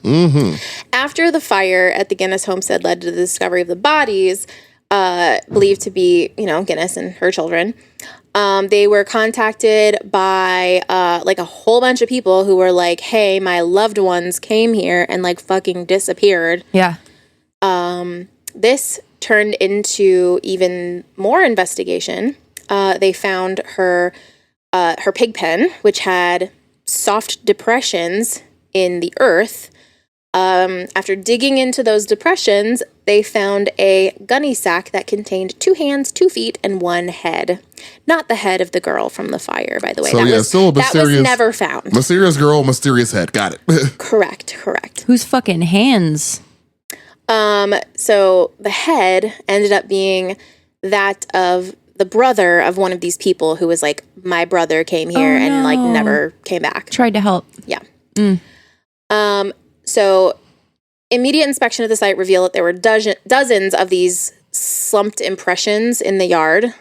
After the fire at the Guinness homestead led to the discovery of the bodies, believed to be, you know, Guinness and her children, they were contacted by, like, a whole bunch of people who were like, hey, my loved ones came here and, like, fucking disappeared. Yeah. This turned into even more investigation. They found her pig pen, which had soft depressions in the earth. After digging into those depressions, they found a gunny sack that contained 2 hands, 2 feet, and 1 head. Not the head of the girl from the fire, by the way. So, that yeah, was, still a that mysterious. was never found. Mysterious girl, mysterious head. Got it. Correct. Whose fucking hands? So the head ended up being that of the brother of one of these people who was like, my brother came here and, like, never came back. Tried to help. Yeah. So immediate inspection of the site revealed that there were dozens of these slumped impressions in the yard.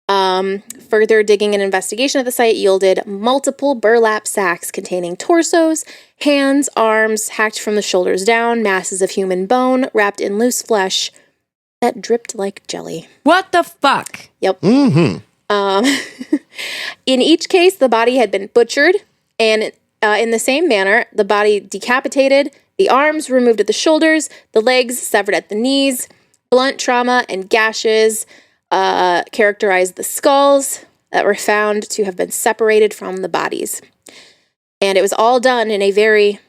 Further digging and investigation of the site yielded multiple burlap sacks containing torsos, hands, arms, hacked from the shoulders down, masses of human bone wrapped in loose flesh that dripped like jelly. What the fuck? Yep. In each case, the body had been butchered, and in the same manner, the body decapitated, the arms removed at the shoulders, the legs severed at the knees, blunt trauma and gashes characterized the skulls that were found to have been separated from the bodies. And it was all done in a very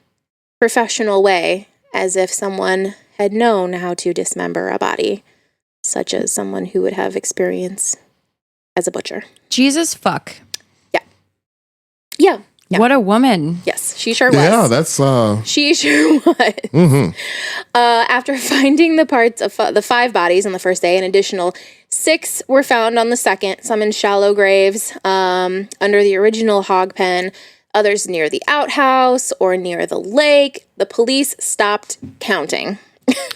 professional way, as if someone had known how to dismember a body, such as someone who would have experience as a butcher. Jesus fuck. Yeah. What a woman. Yes, she sure was. Yeah, that's. She sure was. After finding the parts of the 5 bodies on the first day, an additional 6 were found on the second, some in shallow graves under the original hog pen, others near the outhouse or near the lake. The police stopped counting.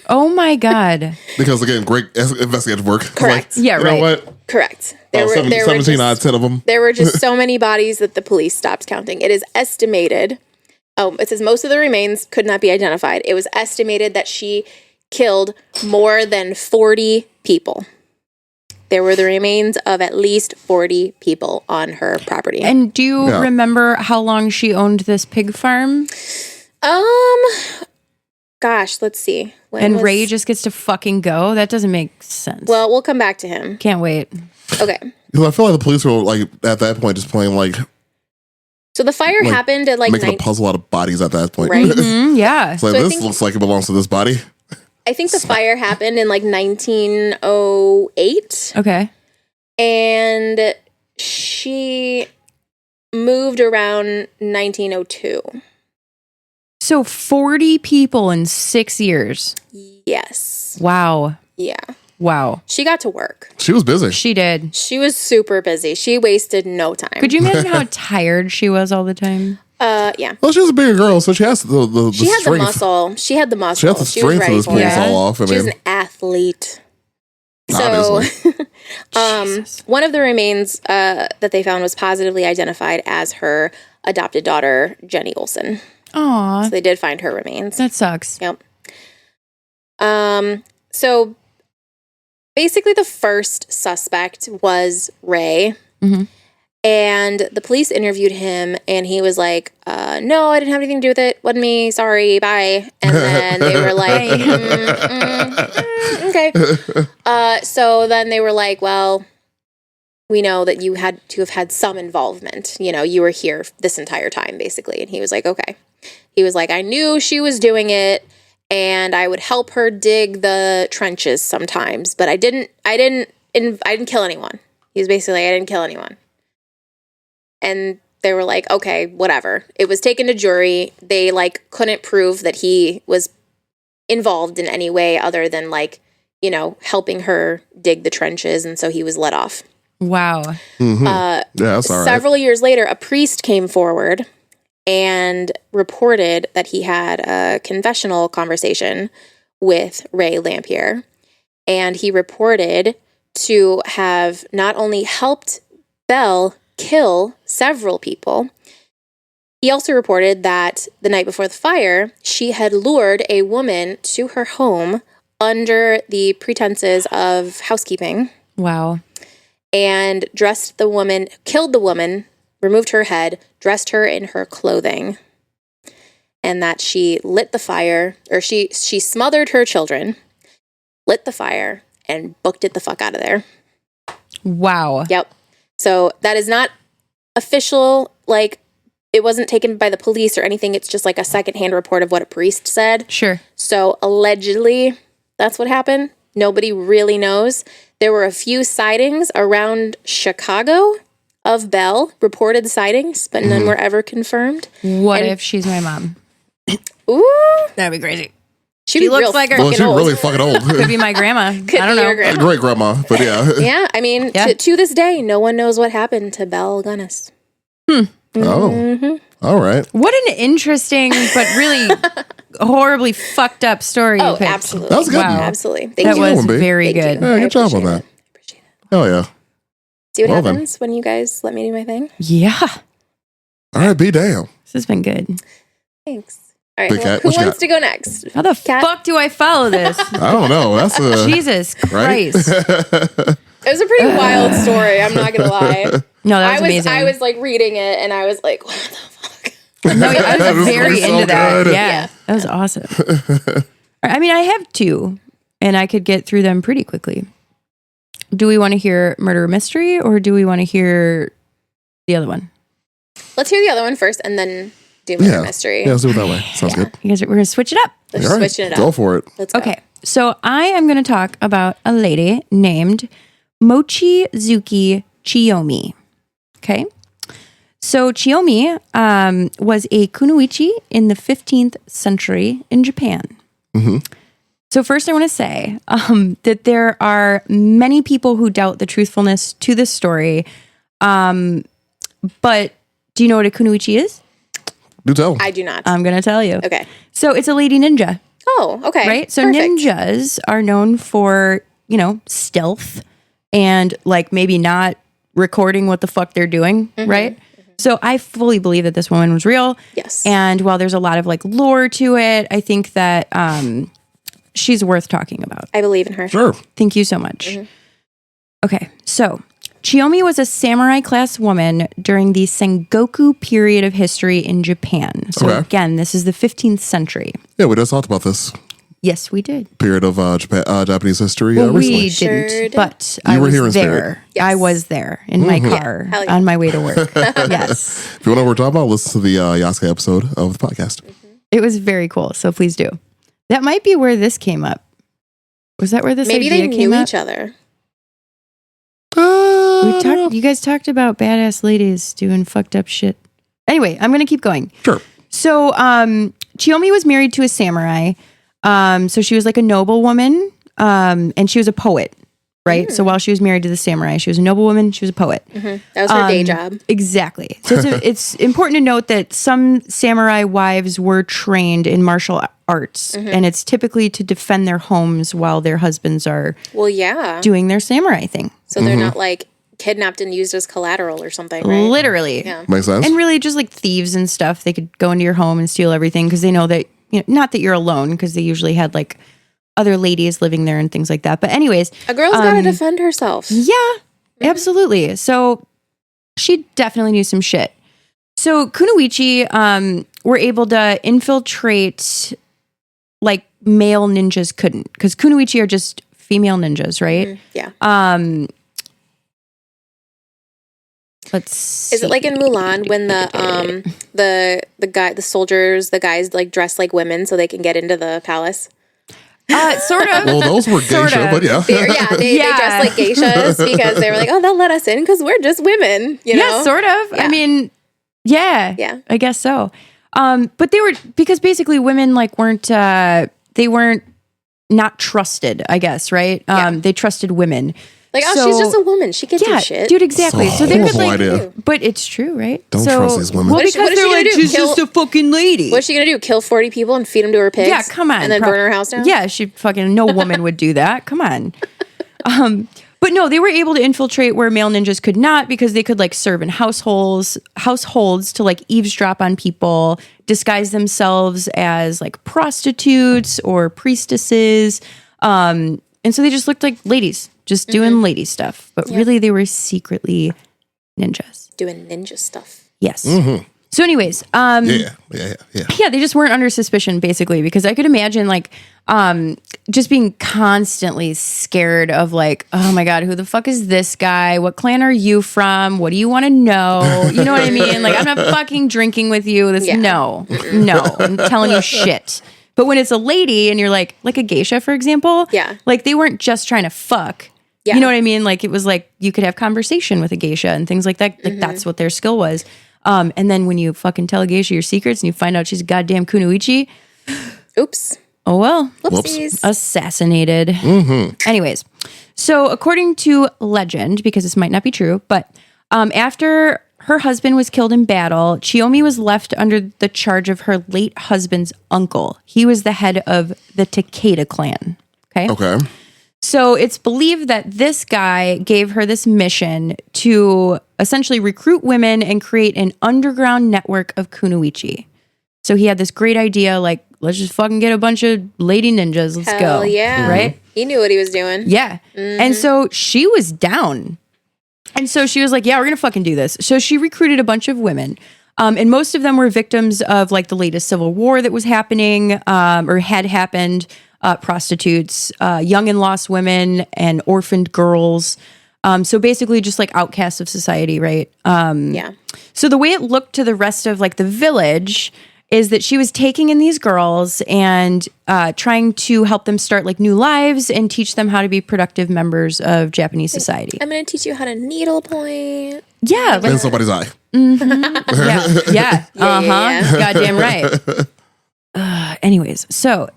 Oh my God. Because, again, great investigative work. Correct. Yeah, you right. know what? Correct. There were 17 odd 10 of them. There were just so many bodies that the police stopped counting. It is estimated. Oh, it says most of the remains could not be identified. It was estimated that she killed more than 40 people. There were the remains of at least 40 people on her property. And do you remember how long she owned this pig farm? Gosh, let's see. And Ray just gets to fucking go? That doesn't make sense. Well, we'll come back to him. Can't wait. Okay. Because I feel like the police were, like, at that point just playing, like, So the fire happened at, like, making a puzzle out of bodies at that point. Right. Yeah. It's like, So I this think- looks like it belongs to this body. I think the fire happened in, like, 1908. Okay. And she moved around 1902. So 40 people in 6 years. Yes. Wow. Yeah. Wow. She got to work. She was busy. She did. She was super busy. She wasted no time. Could you imagine how tired she was all the time? Yeah. Well, she was a bigger girl, so she has the She had the strength. muscle. She had the muscle. She had the She was strength ready of this for police it. all off. I She was mean, an athlete. So, obviously. one of the remains that they found was positively identified as her adopted daughter, Jenny Olson. Aw. So they did find her remains. That sucks. Yep. So basically the first suspect was Ray. And the police interviewed him, and he was like, no, I didn't have anything to do with it. Wasn't me. Sorry. Bye. And then they were like, okay. So then they were like, well, we know that you had to have had some involvement. You know, you were here this entire time, basically. And he was like, okay. He was like, I knew she was doing it, and I would help her dig the trenches sometimes, but I didn't kill anyone. He was basically like, I didn't kill anyone. And they were like, okay, whatever. It was taken to jury. They like couldn't prove that he was involved in any way other than like, you know, helping her dig the trenches. And so he was let off. Wow. Yeah, that's all right. Several years later, a priest came forward and reported that he had a confessional conversation with Ray Lampier. And he reported to have not only helped Belle kill several people, he also reported that the night before the fire, she had lured a woman to her home under the pretenses of housekeeping. Wow. And dressed the woman, killed the woman, removed her head, dressed her in her clothing, and that she lit the fire, or she smothered her children, lit the fire, and booked it the fuck out of there. Wow. Yep. So that is not official, like, it wasn't taken by the police or anything. It's just like a secondhand report of what a priest said. Sure. So allegedly, that's what happened. Nobody really knows. There were a few sightings around Chicago of Belle, reported sightings, but none were ever confirmed. What if she's my mom? Ooh, That'd be crazy. she looks real like her. Well, fucking she's old. really fucking old. Could be my grandma. Could I don't be know. your grandma. Great grandma, but yeah. Yeah, I mean, Yeah. To this day, no one knows what happened to Belle Gunnis. Oh, all right. What an interesting but really horribly fucked up story you Oh, picked. absolutely. That was good. Wow. Absolutely. That Thank you. was Thank you. very Thank good. you. Yeah, I good job on appreciate that. it. I appreciate it. Hell yeah. See what Well, then. happens when you guys let me do my thing? Yeah. All right, be damn. This has been good. Thanks. All right. Big Well, cat, who what you wants got? to go next? How the Cat? fuck do I follow this? I don't know. That's a Jesus right. Christ. It was a pretty wild story. I'm not gonna lie. No, that was amazing. I was like reading it, and I was like, what the fuck? No, I That was was very so into that. good. Yeah, that was awesome. I mean, I have two, and I could get through them pretty quickly. Do we want to hear Murder Mystery, or do we want to hear the other one? Let's hear the other one first, and then do Murder Yeah. Mystery. Yeah, let's do it that way. Sounds good. You guys, we're gonna switch it up. Let's All right, switching it up. go for it. Let's go. Okay, so I am going to talk about a lady named Mochizuki Chiyomi. Okay, so Chiyomi was a kunoichi in the 15th century in Japan. So first I want to say that there are many people who doubt the truthfulness to this story. But do you know what a kunoichi is? Do tell. I do not. I'm going to tell you. Okay. So it's a lady ninja. Oh, okay. Right? So Perfect. ninjas are known for, you know, stealth and like maybe not recording what the fuck they're doing, right? So I fully believe that this woman was real. Yes. And while there's a lot of like lore to it, I think that she's worth talking about. I believe in her. Sure. Thank you so much. Okay, so Chiyomi was a samurai class woman during the Sengoku period of history in Japan. So Okay. again, this is the 15th century. Yeah, we just talked about this Yes, we did. period of Japanese history Well, recently. we Sure didn't, did. but You I were was here in spirit. there. Yes. I was there in my car Hell yeah. on my way to work. Yes. If you want to know what we're talking about, listen to the Yasuke episode of the podcast. It was very cool, so please do. That might be where this came up. Was that where this Maybe idea they came knew up? each other. You guys talked about badass ladies doing fucked up shit. Anyway, I'm going to keep going. Sure. So, Chiyomi was married to a samurai. So she was like a noble woman, and she was a poet, right? So while she was married to the samurai, she was a noble woman. She was a poet. That was her day job. Exactly. So it's important to note that some samurai wives were trained in martial arts, and it's typically to defend their homes while their husbands are Well, yeah. doing their samurai thing. So they're not like kidnapped and used as collateral or something, right? Literally. Yeah. Makes sense. And really just like thieves and stuff. They could go into your home and steal everything because they know that, you know, not that you're alone because they usually had like other ladies living there and things like that. But anyways, A girl's got to defend herself. yeah, absolutely. So she definitely knew some shit. So Kunoichi were able to infiltrate like male ninjas couldn't, because Kunoichi are just female ninjas, right? Yeah. Let's see. Is it like in Mulan when the soldiers, the guys like dress like women so they can get into the palace? Sort of. Well, those were geisha, but yeah. They dress like geishas because they were like, oh, they'll let us in because we're just women, you know? Yeah, sort of. Yeah. I mean, yeah, I guess so. But they were, because basically women like weren't not trusted, I guess, right? They trusted women. Like, she's just a woman. She can do shit. Dude, exactly. So they could like, idea. but it's true, right? Don't trust these women. Well, What is because she they're gonna like, do? she's just a fucking lady. What's she gonna do? Kill 40 people and feed them to her pigs? Yeah, come on. And then burn her house down? Yeah, no woman would do that. Come on. But no, they were able to infiltrate where male ninjas could not, because they could like serve in households to like eavesdrop on people, disguise themselves as like prostitutes or priestesses. And so they just looked like ladies, just doing lady stuff. But really they were secretly ninjas. Doing ninja stuff. Yes. So anyways, Yeah. they just weren't under suspicion, basically, because I could imagine like just being constantly scared of like, oh my God, who the fuck is this guy? What clan are you from? What do you want to know? You know what I mean? Like, I'm not fucking drinking with you. No, I'm telling you shit. But when it's a lady and you're like a geisha, for example, like they weren't just trying to fuck. You know what I mean? Like it was like you could have conversation with a geisha and things like that. Like that's what their skill was. And then when you fucking tell a geisha your secrets and you find out she's a goddamn kunoichi, oops. Oh well. Whoopsies. Assassinated. Anyways, so according to legend, because this might not be true, but after her husband was killed in battle, Chiyomi was left under the charge of her late husband's uncle. He was the head of the Takeda clan. Okay. So it's believed that this guy gave her this mission to essentially recruit women and create an underground network of kunoichi. So he had this great idea, like, let's just fucking get a bunch of lady ninjas. Let's go. Yeah. Right? He knew what he was doing. Yeah. And so she was down. And so she was like, yeah, we're going to fucking do this. So she recruited a bunch of women. And most of them were victims of like the latest civil war that was happening or had happened. Prostitutes, young and lost women, and orphaned girls. So basically just like outcasts of society, right? So the way it looked to the rest of like the village is that she was taking in these girls and trying to help them start like new lives and teach them how to be productive members of Japanese society. I'm going to teach you how to needlepoint. Yeah. In somebody's eye. Yeah. Goddamn right. Anyways, so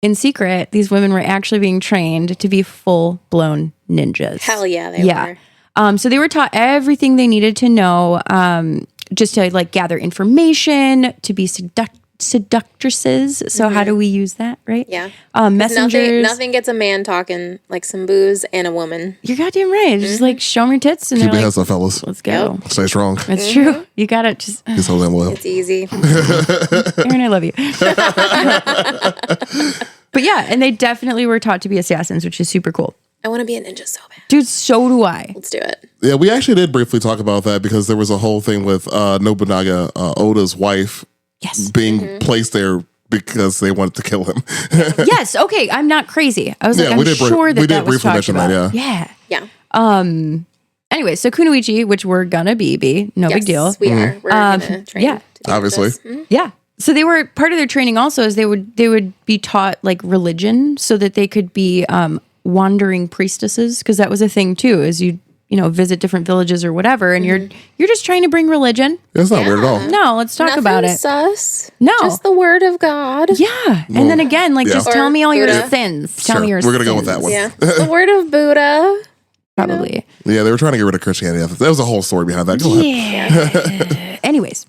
in secret, these women were actually being trained to be full-blown ninjas. Hell yeah, they were. So they were taught everything they needed to know, just to like gather information, to be seductresses. So how do we use that, right? Yeah. Messengers. Nothing gets a man talking like some booze and a woman. You're goddamn right. Just like show me your tits and Keep they're your like, hands up, fellas. let's go. Stay strong. It's true. You got it. Just hold them well. It's easy. Aaron, I love you. But yeah, and they definitely were taught to be assassins, which is super cool. I want to be a ninja so bad. Dude, so do I. Let's do it. Yeah, we actually did briefly talk about that because there was a whole thing with Nobunaga, Oda's wife, being placed there because they wanted to kill him. Yes. Okay. I'm not crazy. I was like, I'm sure that was talked about. Yeah. Anyway, so kunoichi, which we're gonna be no big deal. We are. We're gonna train. Yeah. Obviously. Yeah. So they were part of their training also is they would be taught like religion so that they could be wandering priestesses, because that was a thing too, is you visit different villages or whatever, and you're just trying to bring religion. It's not weird at all. No, let's talk about it. Sus. No. Just the word of God. Yeah. And then again, like just tell me all your Buddha. sins. Tell Sure. me your We're gonna sins. go with that one. Yeah. The word of Buddha. Probably. Yeah, they were trying to get rid of Christianity. There was a whole story behind that. Go ahead. Yeah. Anyways,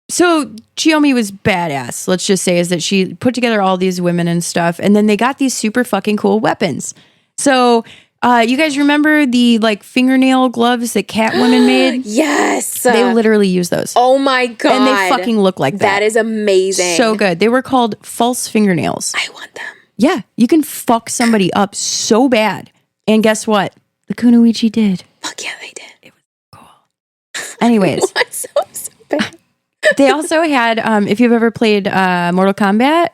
so Chiyomi was badass. Let's just say is that she put together all these women and stuff, and then they got these super fucking cool weapons. So You guys remember the like fingernail gloves that Catwoman made? Yes. They literally use those. Oh my God. And they fucking look like that. That is amazing. So good. They were called false fingernails. I want them. Yeah, you can fuck somebody up so bad. And guess what? The Kunoichi did. Fuck yeah, they did. It was cool. Anyways. What? So bad. They also had, if you've ever played Mortal Kombat,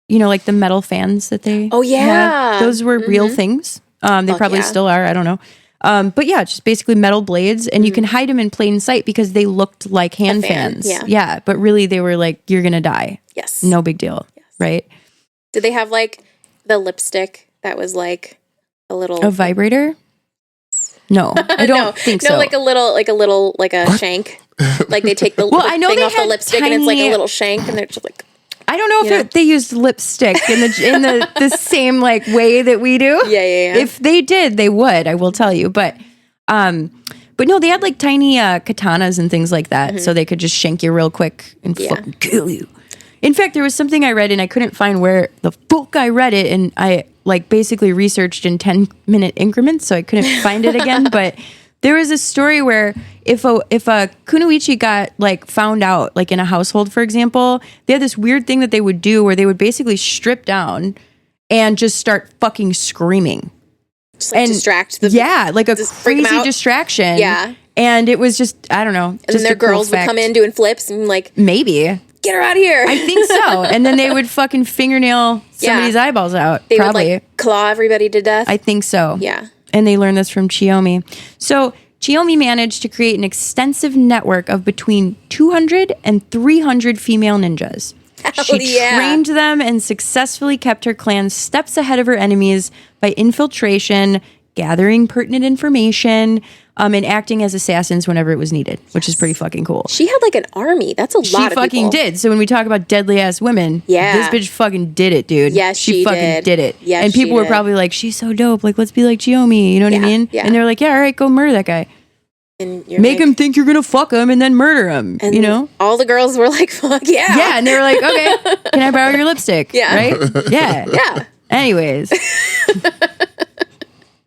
you know, like the metal fans that they Oh, yeah. had, those were real things. They Fuck probably yeah. still are. I don't know. But yeah, just basically metal blades, and you can hide them in plain sight because they looked like hand fan, fans. yeah. But really they were like, you're going to die. Yes. No big deal. Yes. Right? Did they have like the lipstick that was like a little A vibrator? No, I don't think so. No, like a shank. Like they take the, I know thing they off the had lipstick and it's like a tiny- little shank and they're just like, I don't know You know? if they used lipstick in the same like way that we do. yeah. If they did, they would. I will tell you, but no, they had like tiny katanas and things like that, so they could just shank you real quick and fucking kill you. In fact, there was something I read and I couldn't find where the fuck I read it, and I like basically researched in 10-minute increments, so I couldn't find it again. But there was a story where if a kunoichi got like found out, like in a household, for example, they had this weird thing that they would do where they would basically strip down and just start fucking screaming. just like And distract the like a just freak 'em crazy out. distraction. Yeah. And it was just, I don't know. And just their a cool girls would fact. come in doing flips and like, Maybe. get her out of here. I think so. And then they would fucking fingernail somebody's eyeballs out. They probably. would like claw everybody to death. I think so. Yeah. And they learned this from Chiyomi. So Chiyomi managed to create an extensive network of between 200 and 300 female ninjas. She trained them and successfully kept her clan steps ahead of her enemies by infiltration, gathering pertinent information, and acting as assassins whenever it was needed, which is pretty fucking cool. She had like an army. That's a lot She of fucking people. did. So when we talk about deadly ass women, Yeah. this bitch fucking did it, dude. Yes, she fucking did. it. Yes, and people she were did. probably like, she's so dope. Like, let's be like Chiyomi. You know what I Yeah, mean? yeah. And they're like, yeah, all right, go murder that guy. And you're Make like- him think you're gonna fuck him and then murder him. and You know? all the girls were like, fuck yeah. Yeah, and they were like, okay, can I borrow your lipstick? Yeah. Right? Yeah. Yeah. Anyways,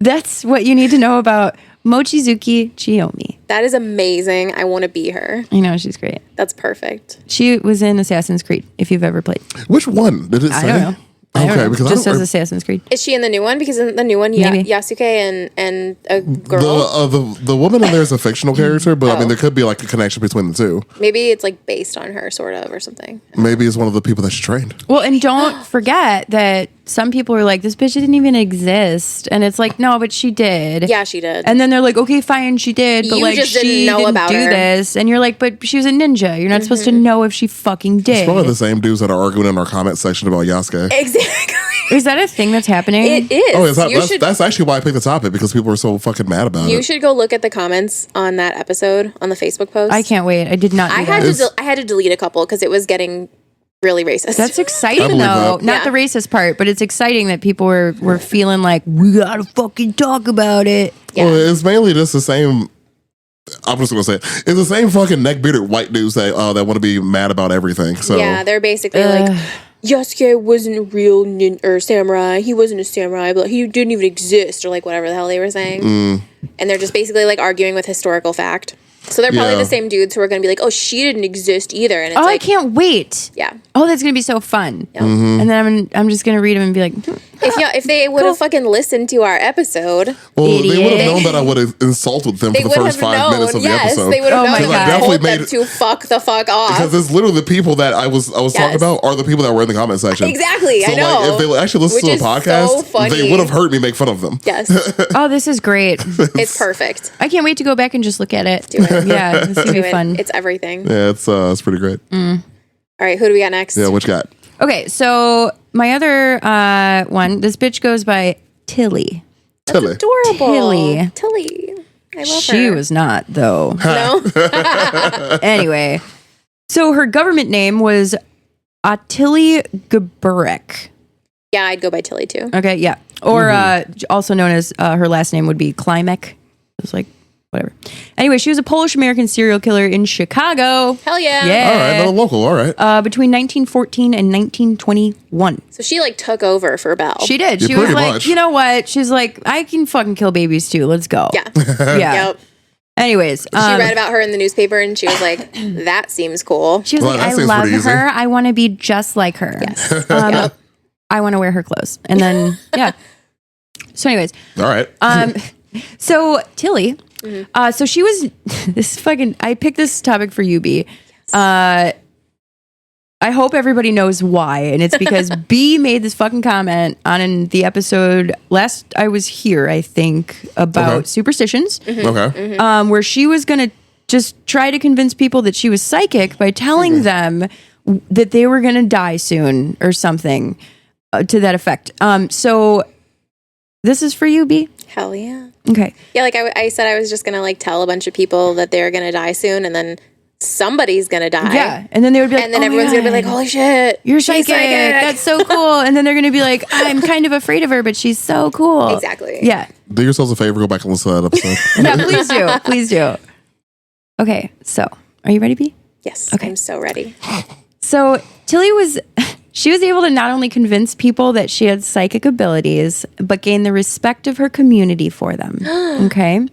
that's what you need to know about Mochizuki Chiyomi. That is amazing. I want to be her. I know, she's great. That's perfect. She was in Assassin's Creed, if you've ever played. Which one did it say? I don't know. I don't know. because I Just don't says Assassin's Creed. Is she in the new one? Because in the new one, Maybe. Yasuke and a girl. the woman in there is a fictional character, but I Oh. mean there could be like a connection between the two. Maybe it's like based on her, sort of, or something. Maybe it's one of the people that she trained. Well, and don't forget that some people are like, this bitch didn't even exist. And it's like, no, but she did. Yeah, she did. And then they're like, okay, fine, she did, but You like just she didn't know about do her. this. And you're like, but she was a ninja. You're not supposed to know if she fucking did. It's probably the same dudes that are arguing in our comment section about Yasuke. Exactly. Is that a thing that's happening? It is. Oh, yes, You should. that's actually why I picked the topic, because people were so fucking mad about You it. should go look at the comments on that episode on the Facebook post. I can't wait. I did not do I that. had to. I had to delete a couple because it was getting really racist. That's I exciting believe though. that. Not Yeah. the racist part, but it's exciting that people were feeling like, we gotta fucking talk about it. Yeah. Well, it's mainly just the same. I'm just gonna say it's the same fucking neck-bearded white dudes that want to be mad about everything. So Yeah, they're basically like, Yasuke wasn't a real or samurai. He wasn't a samurai, but he didn't even exist, or like whatever the hell they were saying. And they're just basically like arguing with historical fact. So they're probably Yeah. the same dudes who are going to be like, oh, she didn't exist either. And it's Oh, I like, can't wait. yeah. Oh, that's gonna be so fun. And then I'm just gonna read them and be like, If they would have fucking listened to our episode, well, they would Idiot. have known that I would have insulted them they for the would first have 5 minutes known. of the Yes, episode. they would have Oh my known God. that I Definitely told them made to fuck the fuck off. Because it's literally the people that I was talking Yes. about are the people that were in the comment section. Exactly, So I know. like, if they actually listened Which to the is so podcast, funny. they would have heard me make fun of them. Yes, oh, this is great. it's perfect. I can't wait to go back and just look at it. Do it. Yeah, it's gonna Do be it. fun. It's everything. Yeah, it's pretty great. All right, who do we got next? Yeah, what you got? Okay, so my other one, this bitch goes by Tilly. Tilly. Adorable. Tilly. Tilly. I love her. She was not, though. No? Anyway, so her government name was Attili Gaburek. Yeah, I'd go by Tilly too. Okay, yeah. Or also known as her last name would be Klimek. It was like whatever. Anyway, she was a Polish-American serial killer in Chicago. Hell yeah. Yeah. All right, another local. All right. Between 1914 and 1921. So she like took over for Belle. She did. Yeah, She was pretty like, much. you know what? She's like, I can fucking kill babies too. Let's go. Yeah. Yeah. Yep. Anyways. She read about her in the newspaper and she was like, that seems cool. She was Well, like, that I seems love pretty easy. her. I want to be just like her. Yes. Yep. I want to wear her clothes. And then, yeah. So anyways, All right. so Tilly, so she was this fucking, I picked this topic for you, B. I hope everybody knows why. And it's because B made this fucking comment on the episode last I was here, I think, about Okay. superstitions, Okay. where she was going to just try to convince people that she was psychic by telling them that they were going to die soon or something to that effect. So this is for you, B. Hell yeah. Okay. Yeah, like I said, I was just gonna like tell a bunch of people that they're gonna die soon, and then somebody's gonna die. Yeah. And then they would be like, And then "Oh my everyone's gonna be God, like, "Holy shit, you're she's psychic. That's so cool." And then they're going to be like, I'm kind of afraid of her, but she's so cool. Exactly. Yeah. Do yourselves a favor. Go back and listen to that episode. Yeah, please do. Please do. Okay. So are you ready, B? Yes. Okay. I'm so ready. So Tilly she was able to not only convince people that she had psychic abilities, but gain the respect of her community for them. Okay.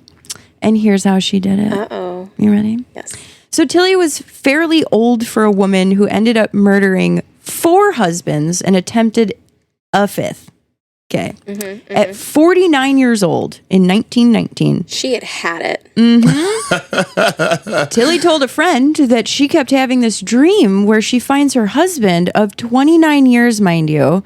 And here's how she did it. Uh-oh. You ready? Yes. So Tilly was fairly old for a woman who ended up murdering 4 husbands and attempted a 5th. Okay. At 49 years old in 1919, She had it. Tilly told a friend that she kept having this dream where she finds her husband of 29 years, mind you,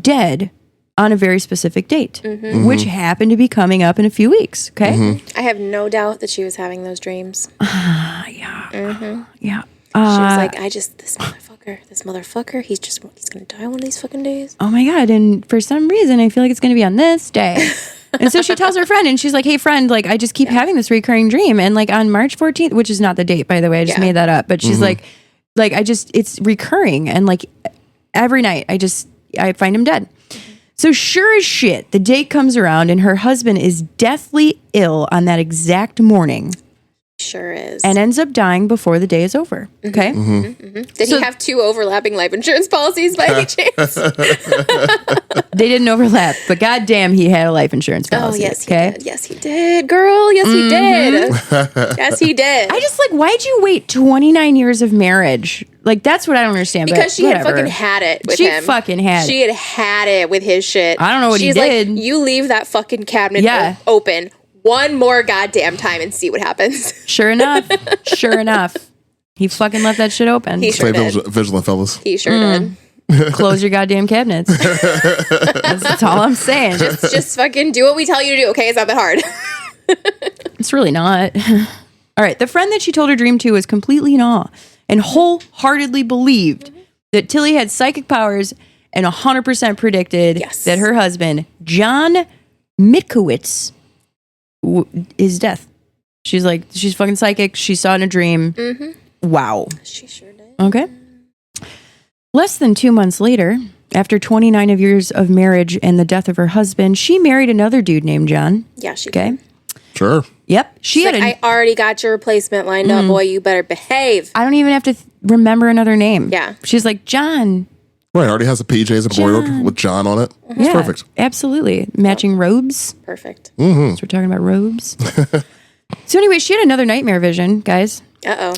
dead on a very specific date, which happened to be coming up in a few weeks. Okay. I have no doubt that she was having those dreams. Yeah. She was like, this motherfucker, he's gonna die one of these fucking days. Oh my God. And for some reason, I feel like it's going to be on this day. And so she tells her friend, and she's like, hey, friend, like, I just keep having this recurring dream. And like on March 14th, which is not the date, by the way, I just Yeah. made that up. But she's like, it's recurring. And like every night, I find him dead. So sure as shit, the date comes around and her husband is deathly ill on that exact morning Sure is. and ends up dying before the day is over. Okay. Did he have 2 overlapping life insurance policies by any chance? They didn't overlap, but goddamn, he had a life insurance Oh, policy. yes, he did. Yes, he did, girl. Yes, he did. Yes, he did. I just like, why'd you wait 29 years of marriage? Like, that's what I don't understand. Because but she had whatever. fucking had it with She him. fucking had She had it with his shit. I don't know what he She's did. like, you leave that fucking cabinet Yeah. open one more goddamn time and see what happens. Sure enough. He fucking left that shit open. He sure Stay did. vigilant, fellas. He sure did. Close your goddamn cabinets. That's all I'm saying. Just fucking do what we tell you to do, okay? It's not that hard. It's really not. All right. The friend that she told her dream to was completely in awe and wholeheartedly believed that Tilly had psychic powers and 100% predicted Yes. that her husband, John Mitkowitz, is death. She's like, she's fucking psychic. She saw it in a dream. Wow. She sure did. Okay. Less than 2 months later, after 29 of years of marriage and the death of her husband, she married another dude named John. Yeah, she Okay. did. Sure. Yep. She She's had like, I already got your replacement lined up, boy. You better behave. I don't even have to remember another name. Yeah. She's like, John. Right. Already has the PJs embroidered with John on it. It's Yeah, perfect. Absolutely. Matching robes. Perfect. So we're talking about robes. So anyway, she had another nightmare vision, guys. Uh-oh.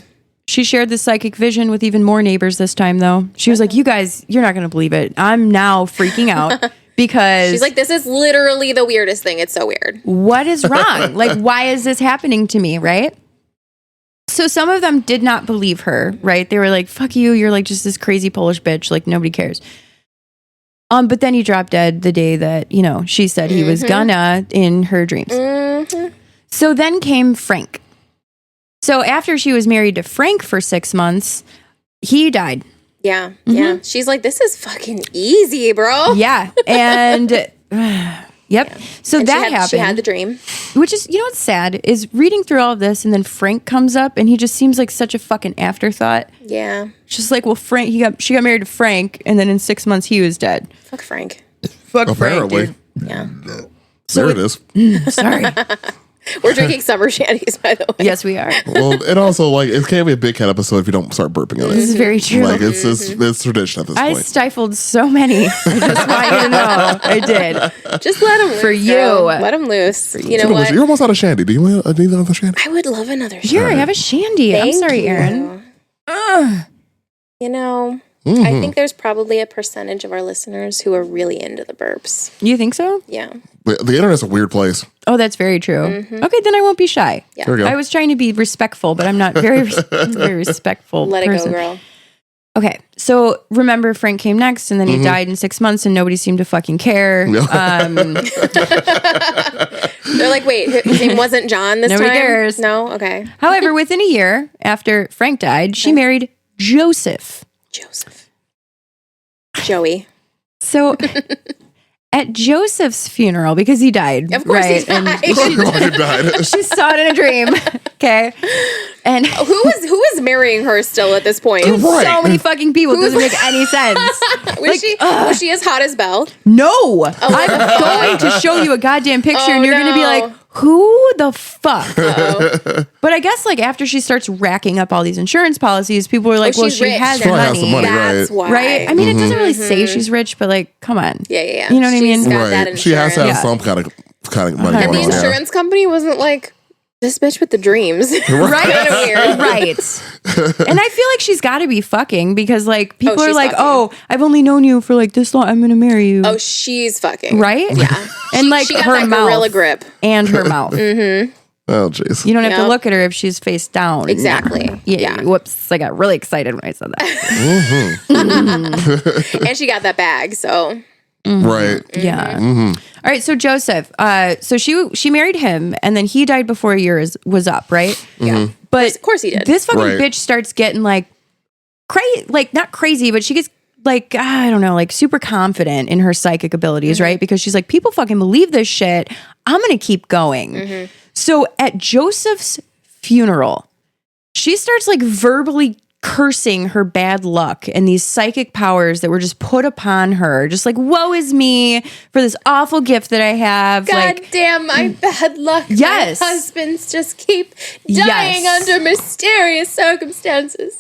She shared this psychic vision with even more neighbors this time, though. She was like, you guys, you're not going to believe it. I'm now freaking out because... She's like, this is literally the weirdest thing. It's so weird. what is wrong? Like, why is this happening to me, right? So some of them did not believe her, right? They were like, fuck you, you're like just this crazy Polish bitch, like nobody cares. But then he dropped dead the day that, you know, she said he was gonna in her dreams. So then came Frank. So after she was married to Frank for 6 months, he died. Yeah. Yeah. She's like, this is fucking easy, bro. Yeah. And yep. So And that happened. She had the dream. Which is, you know what's sad is reading through all of this and then Frank comes up and he just seems like such a fucking afterthought. Yeah. It's just like, well, Frank, she got married to Frank and then in 6 months he was dead. Fuck Frank. Fuck Apparently. Frank, Yeah. There it is. dude. Sorry. We're drinking summer shandies, by the way. Yes, we are. Well, and also, like, it can't be a big cat episode if you don't start burping on This is it. very true. Like, it's tradition at this I point. stifled so many. I just want you to know. I did. Just let them loose. For you. girl. Let them loose. You know what? You're almost out of shandy. Do you want another shandy? I would love another Here, I have a shandy. I'm Thank sorry, you. Aaron. You know, I think there's probably a percentage of our listeners who are really into the burps. You think so? Yeah. The internet's a weird place. Oh, that's very true. Okay, then I won't be shy. Yeah. There we go. I was trying to be respectful, but I'm not very respectful. Let person. it go, girl. Okay, so remember Frank came next, and then he died in 6 months, and nobody seemed to fucking care. They're like, wait, his name wasn't John this Nobody time? cares. No? Okay. However, within a year after Frank died, she married Joseph. Joseph. Joey. So at Joseph's funeral, because he died, Of course right? he died. And Fucking died. she saw it in a dream. Okay, and Who is marrying her still at this point? Right. so many fucking people. It doesn't make any sense. Was she as hot as Belle? No, I'm going to show you a goddamn picture, and you're going to be like, who the fuck? But I guess like after she starts racking up all these insurance policies, people were like, well, she's she rich has now. Probably has money. some money, That's right. why. Right? I mean, it doesn't really say she's rich, but like, come on. Yeah. You know what I mean? She's got that Right. She has to have Yeah. some kind of money And And going the on. insurance company wasn't like, this bitch with the dreams. Right? Kinda weird. Right. And I feel like she's got to be fucking because like people are she's like, fucking. oh, I've only known you for like this long. I'm going to marry you. Oh, she's fucking. Right? Yeah. And like She got her that mouth. gorilla grip. And her mouth. Oh, jeez. You don't have to Yep. look at her if she's face down. Exactly. Yeah. Whoops. I got really excited when I said that. And she got that bag, so. Right. Yeah. All right. So Joseph, so she married him and then he died before a year was up, right? Yeah. But Of course he did. this fucking Right. bitch starts getting like crazy, like not crazy, but she gets like, I don't know, like super confident in her psychic abilities, right? Because she's like, people fucking believe this shit. I'm going to keep going. So at Joseph's funeral, she starts like verbally cursing her bad luck and these psychic powers that were just put upon her. Just like, woe is me for this awful gift that I have. God like, damn, my bad luck. Yes. My husbands just keep dying Yes. under mysterious circumstances.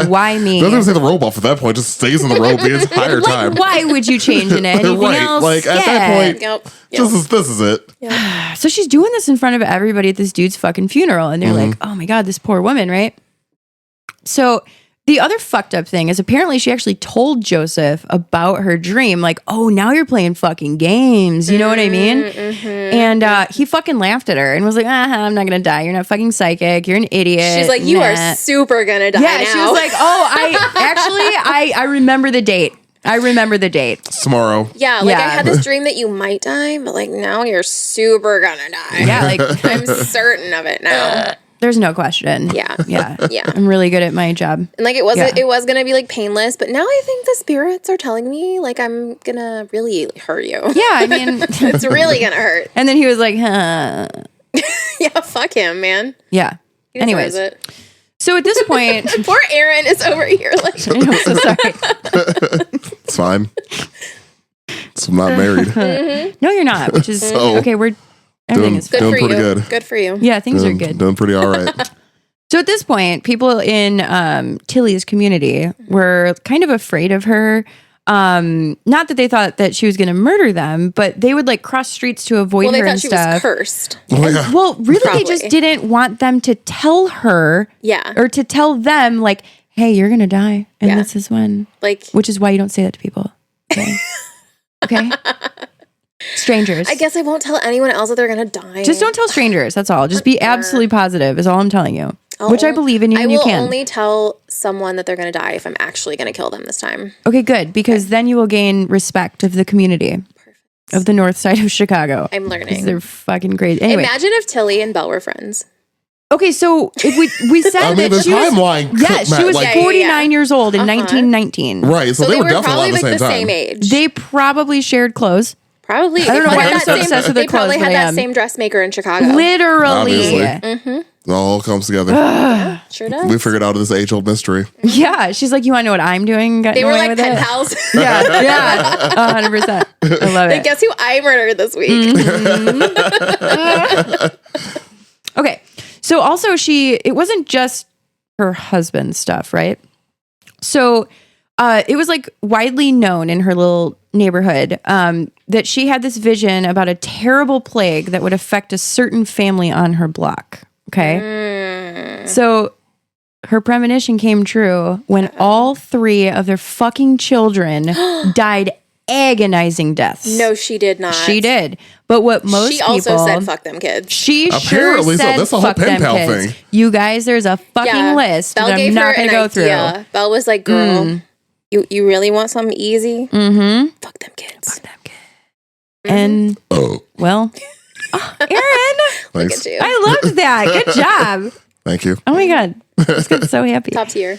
why me? Doesn't even say the robe off at that point. Just stays in the robe the entire time. Like, why would you change into anything Right. else? Like, at that point, Yep. This is it. So she's doing this in front of everybody at this dude's fucking funeral. And they're like, oh my God, this poor woman, right? So the other fucked up thing is apparently she actually told Joseph about her dream. Like, oh, now you're playing fucking games. You know what I mean? And he fucking laughed at her and was like, I'm not going to die. You're not fucking psychic. You're an idiot. She's like, you Nah. are super gonna die Yeah, now. she was like, I remember the date. I remember the date. It's tomorrow. yeah, like Yeah. I had this dream that you might die, but like now you're super gonna die. Yeah, like I'm certain of it now. there's no question. Yeah. Yeah. Yeah. I'm really good at my job. And like it was Yeah. it was gonna be like painless, but now I think the spirits are telling me like I'm gonna really hurt you. Yeah, I mean, It's really gonna hurt. and then he was like, huh. Yeah, fuck him, man. Yeah. He deserves Anyways, it. so at this point, Poor Aaron is over here like I'm so sorry. It's fine. So I'm not married. No, you're not, which is So- okay. Everything is good Doing for you. pretty good. Good for you. yeah, things are good. Doing pretty all right. So at this point, people in Tilly's community were kind of afraid of her. Not that they thought that she was going to murder them, but they would like cross streets to avoid Well, they her thought and she stuff. was cursed. Oh, yeah. Well, really, they just Probably. didn't want them to tell her, Yeah. or to tell them like, "Hey, you're gonna die, and Yeah. this is when." Like Which is why you don't say that to people. Okay. Okay. Strangers. I guess I won't tell anyone else that they're gonna die. Just don't tell strangers. That's all. Just be absolutely positive. Is all I'm telling you. Which I believe in you, I and you will can. only tell someone that they're gonna die if I'm actually gonna kill them this time. Okay, good, because then you will gain respect of the community of the north side of Chicago. I'm 'Cause learning. they're fucking crazy. Anyway, Imagine if Tilly and Belle were friends. okay, so if we said I mean, that the she was, timeline. yeah, she was Yeah, 49 years old in 1919. Right. So, So they were definitely probably at like the the same time. same age. They probably shared clothes. Probably. I don't know They why probably I'm had so that obsessed with their They probably clothes, had but I that am. same dressmaker in Chicago. Literally. Obviously. It all comes together. Sure does. We figured out this age-old mystery. Yeah. She's like, you want to know what I'm doing? They were like pen pals. Yeah. 100%. I love it. Guess who I murdered this week? Okay. So also it wasn't just her husband's stuff, right? So it was like widely known in her little neighborhood that she had this vision about a terrible plague that would affect a certain family on her block. Okay. So her premonition came true when all 3 of their fucking children died agonizing deaths. No, she did not. She did. But what most She also people, said, fuck them kids. she Apparently sure so. said, That's the whole fuck pen them pal kids. thing. You guys, there's a fucking list Belle that I'm gave not her going to an go through. idea. Belle was like, girl, you really want something easy? Mm-hmm. Fuck them kids. Fuck them kids. And, well, Aaron, Look at you. I loved that. Good job. Thank you. Oh my God. I just got so happy. Top tier.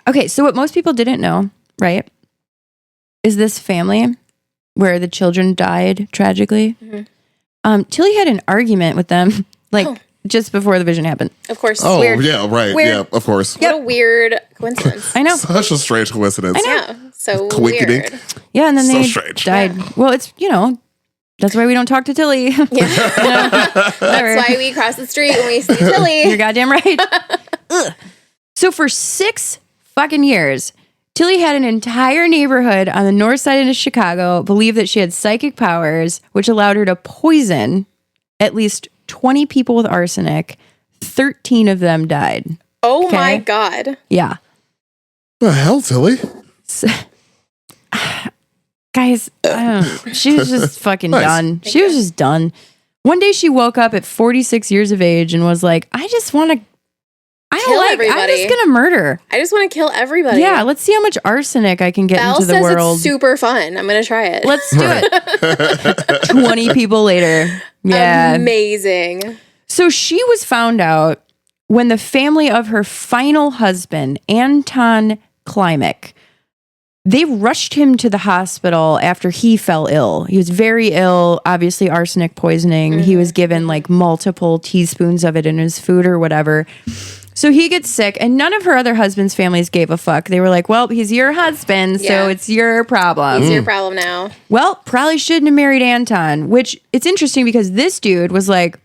Okay, so what most people didn't know, right, is this family where the children died tragically. Tilly had an argument with them, just before the vision happened. Of course. Oh, Weird. yeah, right. Weird. Yeah, of course. What a weird coincidence. I know. Such a strange coincidence. Yeah. So Coinkydink. weird. Yeah, and then So they strange. died. Yeah. Well, it's, that's why we don't talk to Tilly. That's why we cross the street when we see Tilly. You're goddamn right. Ugh. So for 6 fucking years, Tilly had an entire neighborhood on the north side of Chicago believe that she had psychic powers, which allowed her to poison at least 20 people with arsenic. 13 of them died. Oh Okay. my God. Yeah. The hell, Tilly? So, guys, I don't know. She was just fucking Nice. done. She was just done. One day she woke up at 46 years of age and was like, I just want to, I'm everybody. just going to murder. I just want to kill everybody. Yeah, let's see how much arsenic I can get Belle into the says world. it's super fun. I'm going to try it. Let's do it. 20 people later. Yeah. Amazing. So she was found out when the family of her final husband, Anton Klimek, they rushed him to the hospital after he fell ill. He was very ill, obviously arsenic poisoning. He was given like multiple teaspoons of it in his food or whatever. So he gets sick, and none of her other husband's families gave a fuck. They were like, well, he's your husband, so Yeah. it's your problem. It's your problem now. Well, probably shouldn't have married Anton, which it's interesting because this dude was like,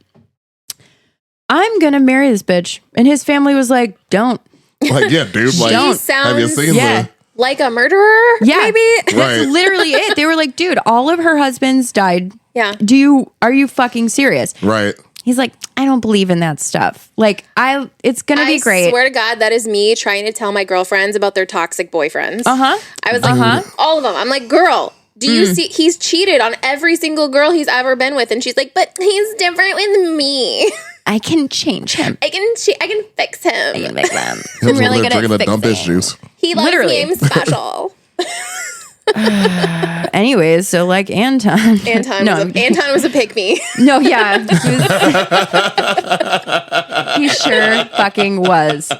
I'm going to marry this bitch. And his family was like, don't. Like, yeah, dude. Like, Don't. have you Sounds- seen Yeah. Like a murderer? Yeah. Maybe? That's Right. literally it. They were like, dude, all of her husbands died. Yeah. Are you fucking serious? Right. He's like, I don't believe in that stuff. Like, it's going to be great. I swear to God, that is me trying to tell my girlfriends about their toxic boyfriends. Uh-huh. I was like, all of them. I'm like, girl, do you see? He's cheated on every single girl he's ever been with. And she's like, but he's different with me. I can change him. I can fix him. I can make them. He was really over there good at drinking the dumb bitch fixing. juice. He loves Literally. me. I'm special. Anyways, so like Anton. Anton was a pick me. No, yeah. He sure fucking was.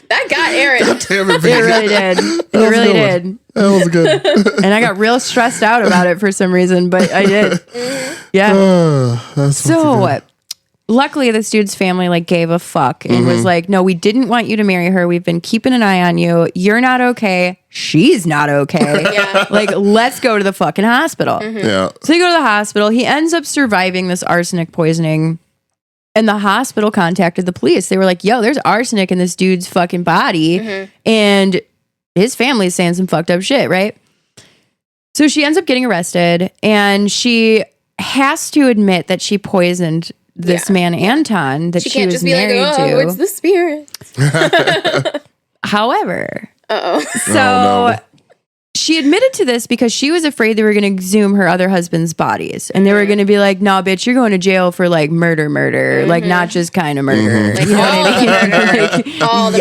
That got Aaron. Damn it, It Vika. really did. It was a really good one. did. That was good. And I got real stressed out about it for some reason, but I did. Yeah. That's So luckily this dude's family like gave a fuck and was like, no, we didn't want you to marry her. We've been keeping an eye on you. You're not okay. She's not okay. Yeah. Like, let's go to the fucking hospital. yeah. So they go to the hospital. He ends up surviving this arsenic poisoning. And the hospital contacted the police. They were like, yo, there's arsenic in this dude's fucking body. And his family's saying some fucked up shit, right? So she ends up getting arrested. And she has to admit that she poisoned this man, Anton, that She she can't was just be like, married oh, to. it's the spirit. However, Uh-oh. so she admitted to this because she was afraid they were going to exhume her other husband's bodies. And they were going to be like, no, bitch, you're going to jail for like murder. Like not just kind of murder. Like You know what I all mean? the murder. All the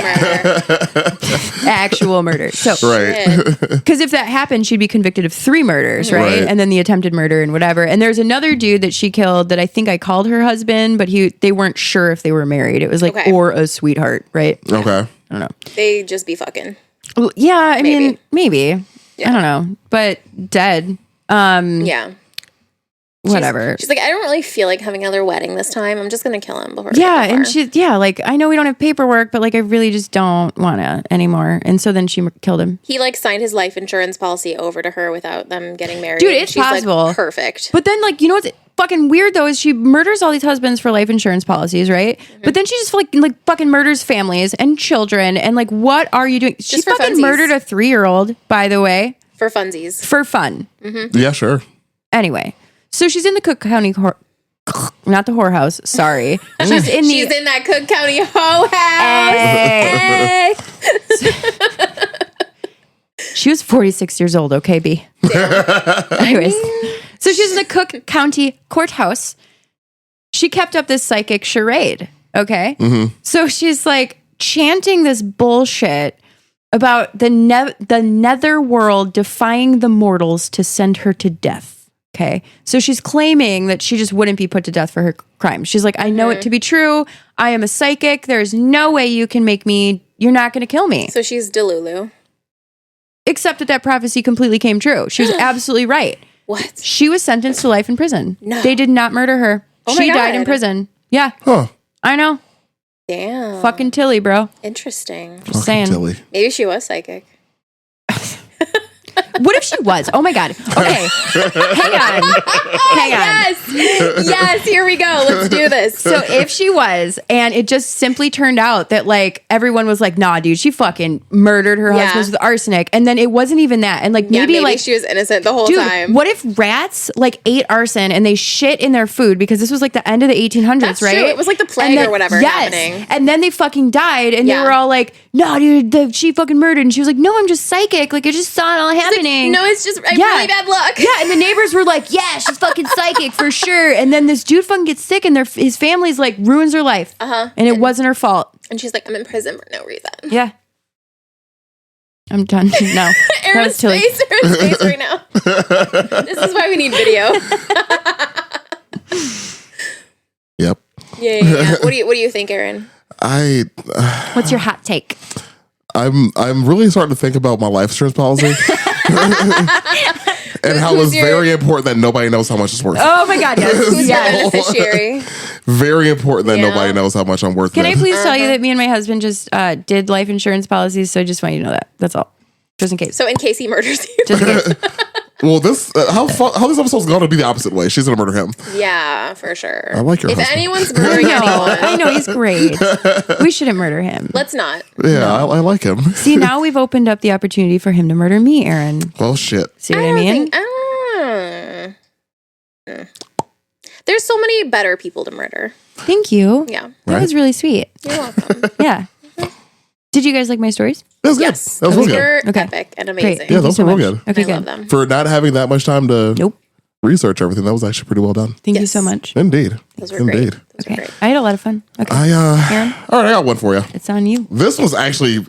murder. Actual murder. So, Right. because if that happened, she'd be convicted of 3 murders, right? Right. And then the attempted murder and whatever. And there's another dude that she killed that I think I called her husband, but they weren't sure if they were married. It was like, Okay. or a sweetheart, right? Okay. I don't know. They just be fucking. Well, yeah, I mean, maybe. Yeah. I don't know. But dead. Yeah. Whatever. She's like, I don't really feel like having another wedding this time. I'm just going to kill him before. Yeah, and like, I know we don't have paperwork, but like, I really just don't want to anymore. And so then she killed him. He like signed his life insurance policy over to her without them getting married. Dude, it's She's possible. Like, perfect. But then, like, you know what's fucking weird though is she murders all these husbands for life insurance policies, right? But then she just like fucking murders families and children. And like, what are you doing? She Just for fucking funsies. murdered a 3-year-old, by the way, For funsies. for fun. Yeah, sure. Anyway, so she's in the Cook County not the whorehouse. Sorry, she's in She's in that Cook County hoe house. She was 46 years old. Okay, B. Anyways, so she's in the Cook County courthouse. She kept up this psychic charade. Okay, so she's like chanting this bullshit about the nether world defying the mortals to send her to death. Okay. So she's claiming that she just wouldn't be put to death for her crime. She's like, I know it to be true. I am a psychic. There's no way you can make me, you're not going to kill me. So she's Delulu. Except that prophecy completely came true. She was absolutely right. What? She was sentenced to life in prison. No. They did not murder her. Oh my She died in God. prison. Yeah. Huh. I know. Damn. Fucking Tilly, bro. Interesting. Just saying. Tilly. Maybe she was psychic. What if she was? Oh my God. Okay. Hang on. Yes. Yes. Here we go. Let's do this. So if she was, and it just simply turned out that like everyone was like, nah, dude, she fucking murdered her Yeah. husband with arsenic. And then it wasn't even that. And like maybe like, she was innocent the whole dude, time. what if rats like ate arson and they shit in their food because this was like the end of the 1800s, That's right? true. It was like the plague And then- or whatever yes. happening. And then they fucking died and Yeah. they were all like, no, dude, she fucking murdered. And she was like, no, I'm just psychic. Like I just saw it all happening. No, it's just really bad luck. Yeah, and the neighbors were like, yeah, she's fucking psychic for sure. And then this dude fucking gets sick and his family's like ruins her life. And it wasn't her fault. And she's like, I'm in prison for no reason. Yeah. I'm done. No. That Aaron's was Tilly. face right now. This is why we need video. Yep. Yeah. What do you think, Aaron? What's your hot take? I'm really starting to think about my life insurance policy. And how it's very important that nobody knows how much it's worth. Oh my God, yes. Who's yes. the beneficiary? Very important that Yeah. nobody knows how much I'm worth. Can I then. please tell you that me and my husband just did life insurance policies? So I just want you to know that. That's all. Just in case. So in case he murders you. Just in case. Well, this how this episode's going to be the opposite way. She's going to murder him. Yeah, for sure. I like your If husband. anyone's murdering anyone, I know he's great. We shouldn't murder him. let's not. Yeah, I like him. See, now we've opened up the opportunity for him to murder me, Aaron. Well, shit. See what I mean? There's so many better people to murder. Thank you. Yeah. That Right? was really sweet. You're welcome. Yeah. Did you guys like my stories? That was Yes. good. That was really good. They're Okay. epic and Great. amazing. Yeah, Thank you those so were real much. good. Okay, I love good. them. For not having that much time to Nope. research everything, that was actually pretty well done. Thank you Yes. so much. Indeed. Those were great. Indeed. Those were Okay. great. I had a lot of fun. Okay. Aaron, All right, I got one for you. it's on you. This was actually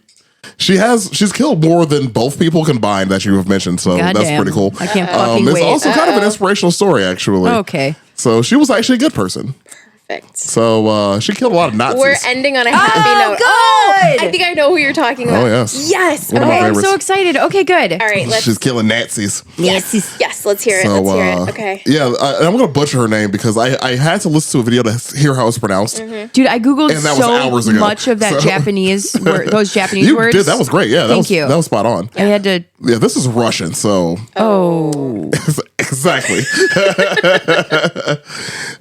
she's killed more than both people combined that you have mentioned, so that's Goddamn. pretty cool. I can't fucking It's wait. also kind of an inspirational story, actually. Okay. So she was actually a good person. Perfect. So she killed a lot of Nazis. We're ending on a happy note. good. Oh, I think I know who you're talking about. Oh, yes. Yes. One of my Okay. I'm favorites. so excited. Okay, good. All right. Let's. She's killing Nazis. Yes. Yes. Let's hear it. So, Let's hear it. Okay. Yeah, and I'm going to butcher her name because I had to listen to a video to hear how it's pronounced. Dude, I Googled And that was hours so ago. much of that So- Japanese word, those Japanese You words. did. That was great. Yeah, Thank you. That was spot on. I had to. Yeah, this is Russian, so Oh. exactly.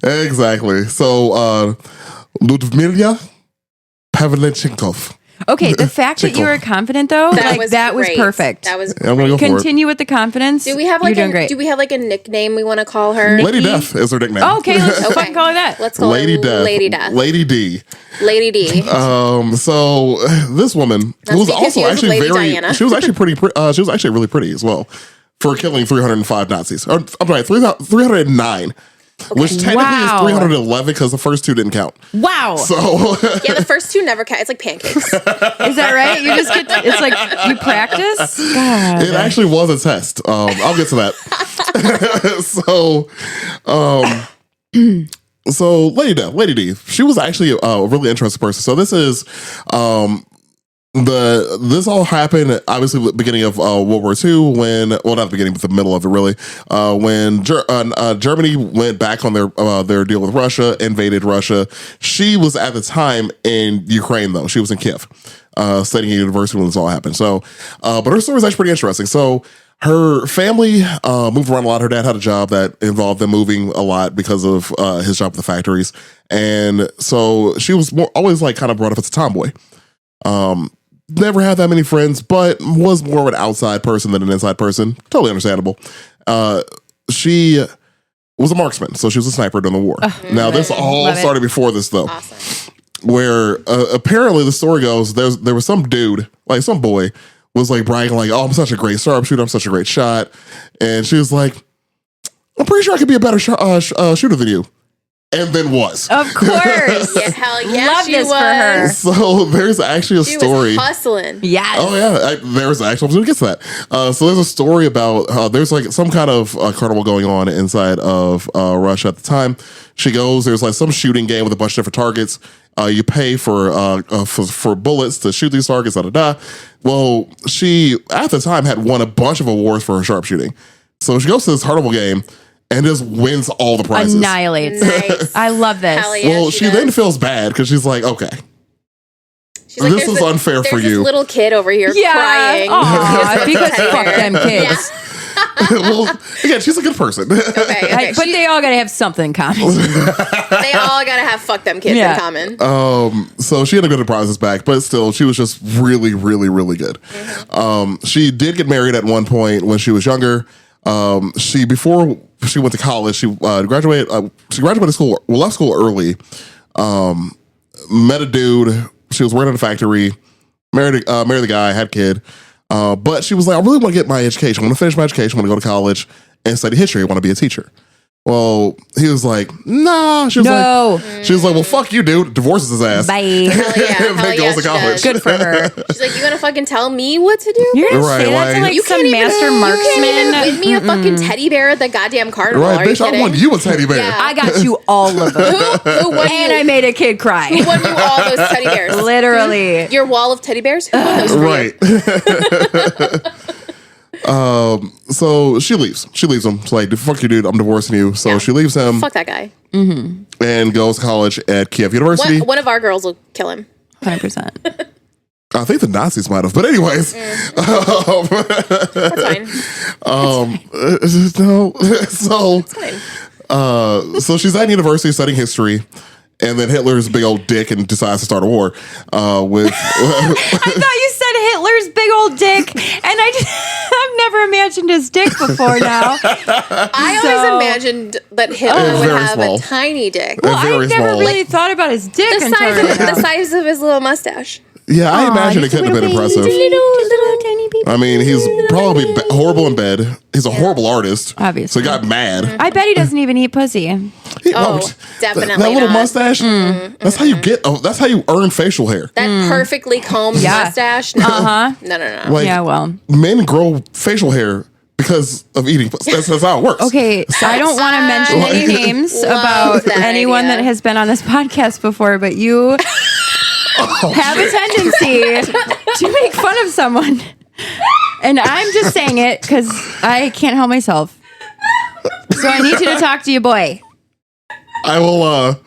Exactly. So Ludmila Pavlichenkov. Okay, the fact that you were confident though, that was great. perfect. That was. Yeah, I'm gonna go for it. Continue with the confidence. Do we have You're like doing great. do we have like a nickname we want to call her? Lady Death is her nickname. Oh, okay, let's Okay. fucking call her that. Let's call Lady her Death. Lady Death. Lady D. Lady D. So this woman Not who was to be also confused with actually Lady very Diana. she was actually pretty she was actually really pretty as well for killing 305 Nazis. Or, I'm sorry, 309. Which technically Wow. is 311 because the first two didn't count. Wow. So Yeah, the first two never count. It's like pancakes. Is that right? You just get it's like you practice? God. it actually was a test. I'll get to that. So Lady D, she was actually a really interesting person. So this is this all happened obviously at the beginning of World War II when, well, not the beginning, but the middle of it really, when Germany went back on their deal with Russia, invaded Russia. She was at the time in Ukraine though. She was in Kiev, studying at university when this all happened. So, but her story is actually pretty interesting. So her family moved around a lot. Her dad had a job that involved them moving a lot because of his job at the factories. And so she was always like kind of brought up as a tomboy. Never had that many friends, but was more of an outside person than an inside person. Totally understandable. She was a marksman, so she was a sniper during the war. Now, this all started before this, though. Awesome. Where apparently the story goes, there was some dude, like some boy, was like bragging like, "Oh, I'm such a great sharpshooter, I'm such a great shot," and she was like, "I'm pretty sure I could be a better shooter than you." And then was. Of course. Yeah, hell yeah, Love she this was. for her. So there's actually a She story. was hustling. Yes. Oh yeah, there's actually. I was going to get to that. So there's a story about there's like some kind of carnival going on inside of Russia at the time. She goes. There's like some shooting game with a bunch of different targets. You pay for bullets to shoot these targets. Da da da. Well, she at the time had won a bunch of awards for her sharpshooting. So she goes to this carnival game and just wins all the prizes. Annihilates. Nice. I love this. Hell yeah, Well, she then feels bad because she's like, okay, She's like, this is unfair for There's you. this little kid over here crying. Aw, because fuck them kids. Well, again, she's a good person. Okay. But they all gotta have something in common. They all gotta have fuck them kids Yeah. in common. So she had to go to prizes back, but still, she was just really, really, really good. She did get married at one point when she was younger. Before she went to college, she graduated. She graduated school. Well, left school early. Met a dude. She was working at a factory. Married the guy. Had a kid. But she was like, I really want to get my education. I want to finish my education. I want to go to college and study history. I want to be a teacher. Well, he was like, nah. She was like, well, fuck you, dude. Divorces his ass. Bye. Hell yeah, And then goes to college. Good for her. She's like, you gonna fucking tell me what to do? You're gonna Right, say that to like- like You some can't even- master You can't even marksman. win me a fucking teddy bear at the goddamn carnival. Right, Are you bitch, I kidding? want you a teddy bear. Yeah. I got you all of them. Who won And you? I made a kid cry. Who won you all those teddy bears? Literally. Your wall of teddy bears? Who won those for you? Right. So she leaves. She leaves him. She's like, fuck you, dude. I'm divorcing you. So Yeah. she leaves him Fuck that guy. and goes to college at Kiev University. One of our girls will kill him. 100%. I think the Nazis might have. But anyways. That's fine. No. So she's at university studying history. And then Hitler's a big old dick and decides to start a war with... I thought you said Hitler's big old dick, and I've never imagined his dick before now. I always imagined that Hitler would very have small. a tiny dick. Well, I very never small. really thought about his dick The until size, right of, now. the size of his little mustache. Yeah, I imagine it just a couldn't have been little impressive. baby, little tiny baby. I mean, he's probably horrible in bed. He's a horrible artist. Obviously. So he got mad. I bet he doesn't even eat pussy. Definitely That little not. mustache, that's how you get, that's how you earn facial hair. That perfectly combed Yeah. mustache. No. Uh-huh. No. Like, Yeah, well. men grow facial hair because of eating. That's how it works. Okay, I don't want to mention any names love about that anyone idea. that has been on this podcast before, but you have a tendency to make fun of someone. And I'm just saying it because I can't help myself. So I need you to talk to your boy. I will,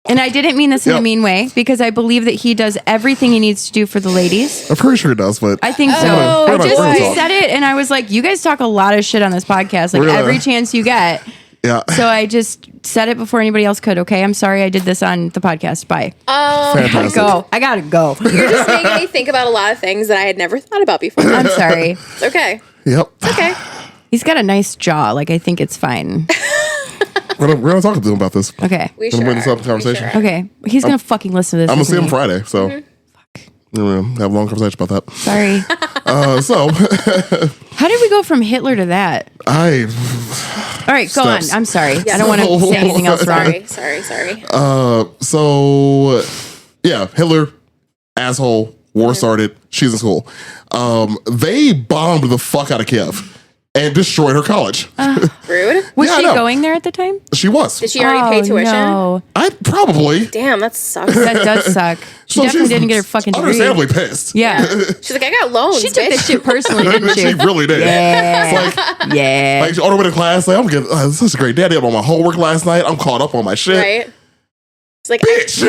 And I didn't mean this in Yep. a mean way because I believe that he does everything he needs to do for the ladies. I'm pretty sure it does, but I think so. Oh, I just boy. said it and I was like, you guys talk a lot of shit on this podcast, like We're gonna- every chance you get. yeah. So I just said it before anybody else could. Okay, I'm sorry I did this on the podcast. Bye. Fantastic. Go. I gotta go. You're just making me think about a lot of things that I had never thought about before. I'm sorry. It's okay. Yep. Okay. He's got a nice jaw. Like I think it's fine. We're gonna talk to him about this. Okay. We Gonna sure bring this are. up in conversation. We sure are. Okay. He's gonna fucking listen to this. I'm gonna with see him me. Friday, so we're gonna have a long conversation about that. Sorry. So How did we go from Hitler to that? I All right, go Steps. on. I'm sorry. Yeah. I don't want to say anything else wrong. Sorry. so yeah, Hitler, asshole, war started, she's in school. They bombed the fuck out of Kiev. and destroyed her college. Rude. Was Yeah, I she know. going there at the time? She was. Did she already pay tuition? No. I probably. Damn, that sucks. That does suck. She So definitely she's didn't get her fucking degree. understandably pissed. Yeah. She's like, I got loans. She took bitch. this shit personally, didn't she? She really did. Yeah. It's like, Yeah. like on her way to class, like, I'm getting such a great day. I did all my homework last night. I'm caught up on my shit. Right? It's like, Bitch.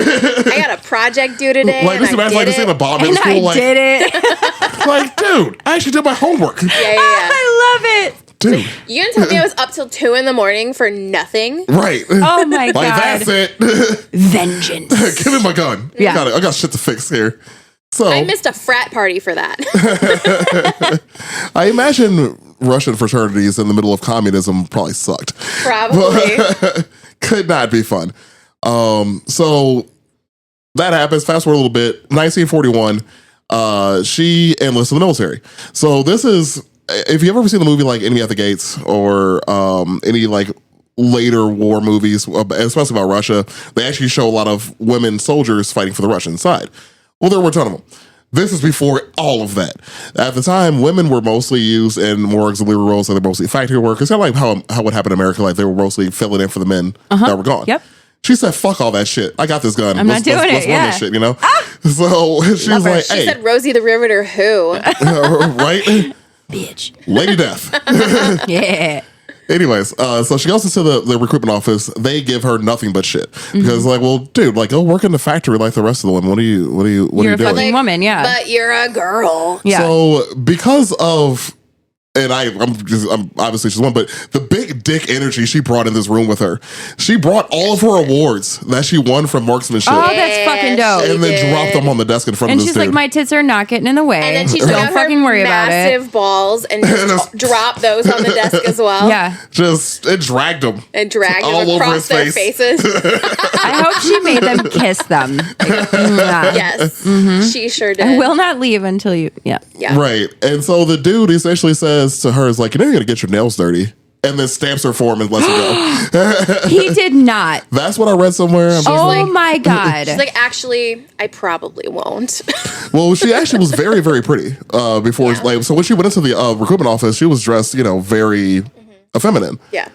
I got a project due today. Like, and just I imagine like did this in the it. bottom of And school. I Like, did it. like, dude, I actually did my homework. Yeah. I love it. Dude. You gonna tell me I was up till 2 a.m. for nothing? Right. Oh my Like, God. that's it. Vengeance. Give me my gun. Yeah. I got shit to fix here. So I missed a frat party for that. I imagine Russian fraternities in the middle of communism probably sucked. Probably. Could not be fun. So that happens. Fast forward a little bit. 1941. She enlists in the military. So this is, if you've ever seen the movie like Enemy at the Gates or any like later war movies, especially about Russia, they actually show a lot of women soldiers fighting for the Russian side. Well, there were a ton of them. This is before all of that. At the time, women were mostly used in more auxiliary roles. So they're mostly factory workers. Kind of like how what happened in America. Like they were mostly filling in for the men that were gone. Yep. She said, "Fuck all that shit. I got this gun. I'm not doing let's it, run yeah. this shit." You know. So she was like, She "Hey, said Rosie the Riveter who? right, Bitch. Lady Death." Yeah. Anyways, so she goes into the recruitment office. They give her nothing but shit because, like, well, dude, like, go work in the factory like the rest of the women. What are you You're a doing? fucking woman, yeah. But you're a girl. Yeah. So because of, and I'm obviously she's one, but the big dick energy she brought in this room with her, she brought all of her awards that she won from marksmanship Oh, that's fucking dope. she and then did. dropped them on the desk in front And of this she's like, dude. my tits are not getting in the way. And then she took Don't out fucking her worry about it. massive balls and just dropped those on the desk as well. Yeah. Just it dragged him. And dragged All them over across his their face. faces. I hope she made them kiss them. Like, mwah. Yes. She sure did. I will not leave until you. Yeah. Yeah. Right. And so the dude essentially says to her, is like, you know, you're going to get your nails dirty. And then stamps her form and lets her go. He did not. That's what I read somewhere. I'm just Oh like- my God. She's like, actually, I probably won't. well, she actually was very, very pretty before. Yeah. Like, so when she went into the recruitment office, she was dressed, you know, very feminine. Yeah.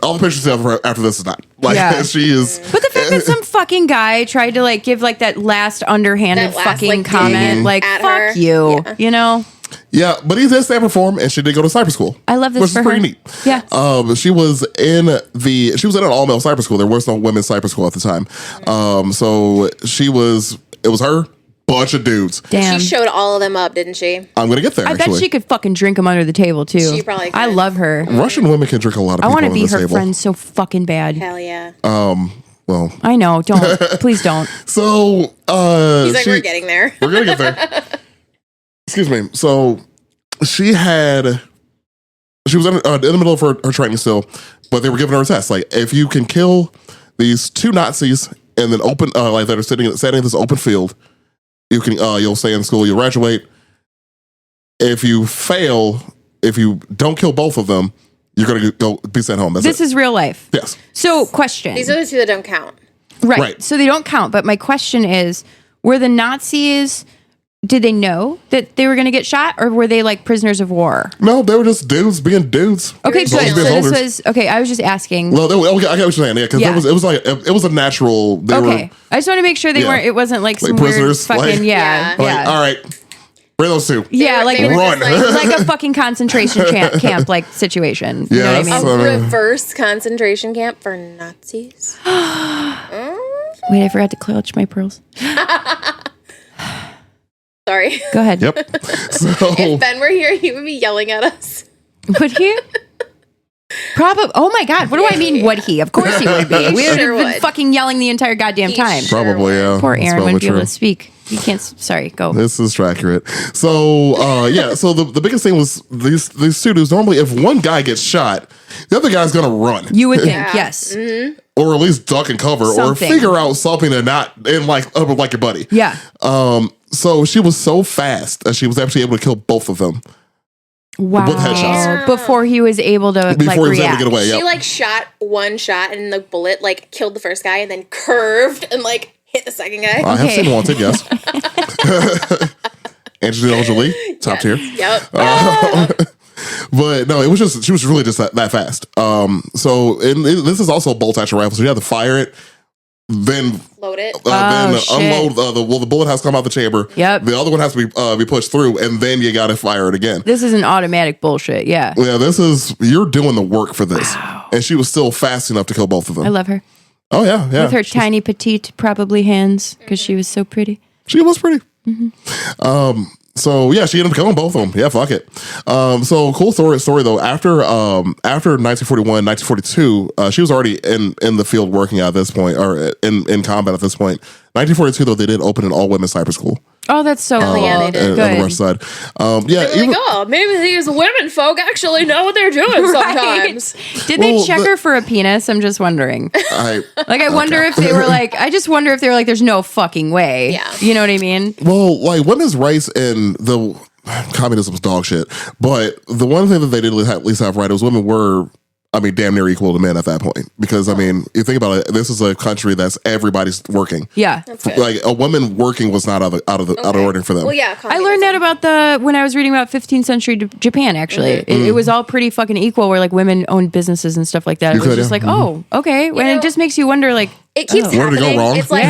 All the pictures of her after this is not. Like, Yeah. she is. But the fact that some fucking guy tried to like give like that last underhanded That last, fucking like, comment, dig like at fuck her. you, Yeah. you know. Yeah, but he did stand perform, and she did go to cyber school. I love this which for is pretty her. neat. Yeah. She was in an all male cyber school. There was no women's cyber school at the time. So it was her, bunch of dudes. Damn. She showed all of them up, didn't she? I'm gonna get there. I actually. bet she could fucking drink them under the table too. She probably could. I love her. Russian women can drink a lot of I people want to on be this her table. friend so fucking bad. Hell yeah. Well, I know. Don't. Please don't. so He's like, we're getting there. we're gonna get there. Excuse me. So she was in the middle of her training still, but they were giving her a test. Like, if you can kill these two Nazis and then open like that are standing in this open field, you can you'll stay in school, you'll graduate. If you fail, if you don't kill both of them, you're gonna go be sent home. That's This it. is real life. Yes. So, question. These are the two that don't count. Right. So they don't count. But my question is, were the Nazis, did they know that they were going to get shot, or were they like prisoners of war? No, they were just dudes being dudes. Okay, Supposed good. to be So soldiers. this was okay. I was just asking. Well, okay, I get what you're saying. Yeah, because Yeah. it was a natural. They Okay, were I just want to make sure they Yeah. weren't. It wasn't like some weird prisoners, fucking like- yeah, Yeah. like, all right, bring those two. yeah, They like were Run. just like a fucking concentration camp like situation. You know what I Yes. mean? So- a reverse concentration camp for Nazis. Wait, I forgot to clutch my pearls. Sorry. Go ahead. Yep. So If Ben were here, he would be yelling at us. Would he? Probably. Oh my God. What do I mean? Would he? Of course he would be. We would sure have been would. fucking yelling the entire goddamn He time. sure probably, yeah. Poor That's Aaron probably wouldn't be able true. to speak. He can't. Sorry. Go. This is accurate. So yeah, so the biggest thing was these two dudes. Normally, if one guy gets shot, the other guy's gonna run, You would think. Yeah. Yes. or at least duck and cover, Something. or figure out something to not in like your buddy. Yeah. So she was so fast that she was actually able to kill both of them Wow. with headshots Before he was able to before like he was able react. to get away. She Yep. like shot one shot and the bullet like killed the first guy and then curved and like hit the second guy. I have Okay. seen Wanted, yes. Angelina Jolie, top tier. Yep. But no, it was just she was really just that fast. This is also a bolt action rifle, so you have to fire it, then Load it. then shit. unload. The bullet has to come out the chamber. Yep. The other one has to be pushed through, and then you got to fire it again. This is an automatic bullshit. Yeah. Yeah, you're doing the work for this, and she was still fast enough to kill both of them. I love her. Oh yeah. With her tiny, petite, probably hands, because she was so pretty. She was pretty. So yeah, she ended up killing both of them. Yeah, fuck it. So cool story though. After 1941, 1942, she was already in the field working at this point, or in combat at this point. 1942 though, they did open an all women sniper school. Oh, that's so cool. yeah, they did. On the west side. Maybe these women folk actually know what they're doing sometimes. Did they check her for a penis? I'm just wondering. I wonder if they were like, there's no fucking way. Yeah. You know what I mean? Well, like women's rights and the communism's dog shit. But the one thing that they did at least have right was women were, damn near equal to men at that point. Because, you think about it, this is a country that's everybody's working. Yeah. Like a woman working was not out of order for them. Well, yeah. I learned that about when I was reading about 15th century Japan, actually. It was all pretty fucking equal, where like women owned businesses and stuff like that. It was just like, oh, okay. And it just makes you wonder, like, it keeps Where did happening. it go wrong? It's like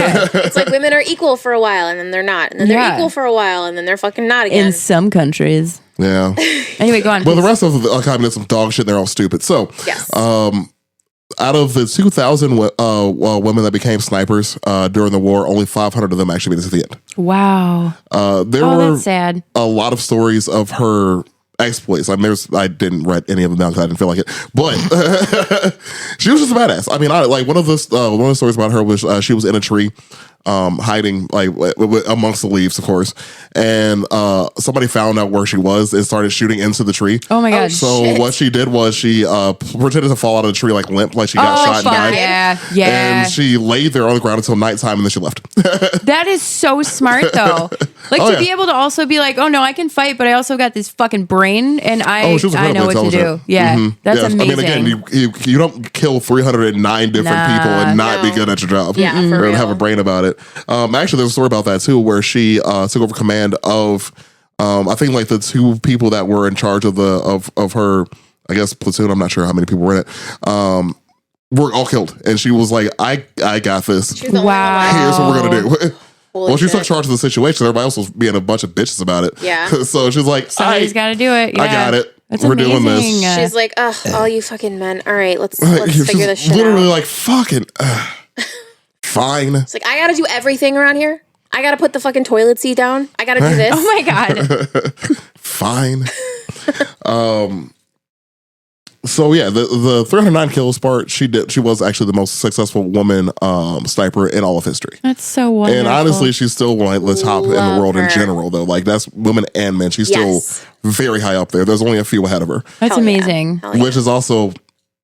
it's like women are equal for a while and then they're not, and then they're equal for a while and then they're fucking not again. in some countries. Yeah. Anyway, go on. Well, the rest of the communism dog shit, they're all stupid. So, Yes. out of the 2,000 women that became snipers during the war, only 500 of them actually made it to the end. Wow. There were that's sad. a lot of stories of her exploits. I didn't write any of them down because I didn't feel like it, but she was just a badass. One of the stories about her was she was in a tree, hiding like amongst the leaves, of course, and somebody found out where she was and started shooting into the tree. Oh my god. So what she did was she pretended to fall out of the tree like limp, like she got shot and died. Yeah. And she laid there on the ground until nighttime, and then she left. That is so smart, though. Like to be able to also be like, oh no, I can fight, but I also got this fucking brain, and I know what to do. Yeah, that's amazing. Again, you don't kill 309 different people and not be good at your job. Yeah, for or real. have a brain about it. Actually, there's a story about that too, where she took over command of, I think like the two people that were in charge of her, I guess, platoon. I'm not sure how many people were in it. Were all killed, and she was like, "I got this. Wow. Here's what we're gonna do." Holy well, she shit. took charge of the situation. Everybody else was being a bunch of bitches about it. Yeah. So she's like, Somebody's got to do it. Yeah. I got it. That's We're doing this. amazing. She's like, ugh, all you fucking men. All right, let's She's figure this shit literally out. like, fucking, fine. It's like, I gotta do everything around here. I gotta put the fucking toilet seat down. I gotta do this. Oh my god. Fine. So yeah, the 309 kills part, she was actually the most successful woman sniper in all of history. That's so wonderful. And honestly, she's still like the top in the Love world in her. general, though. Like that's women and men. She's Yes. still very high up there. There's only a few ahead of her, That's Hell yeah. amazing. Hell yeah. which is also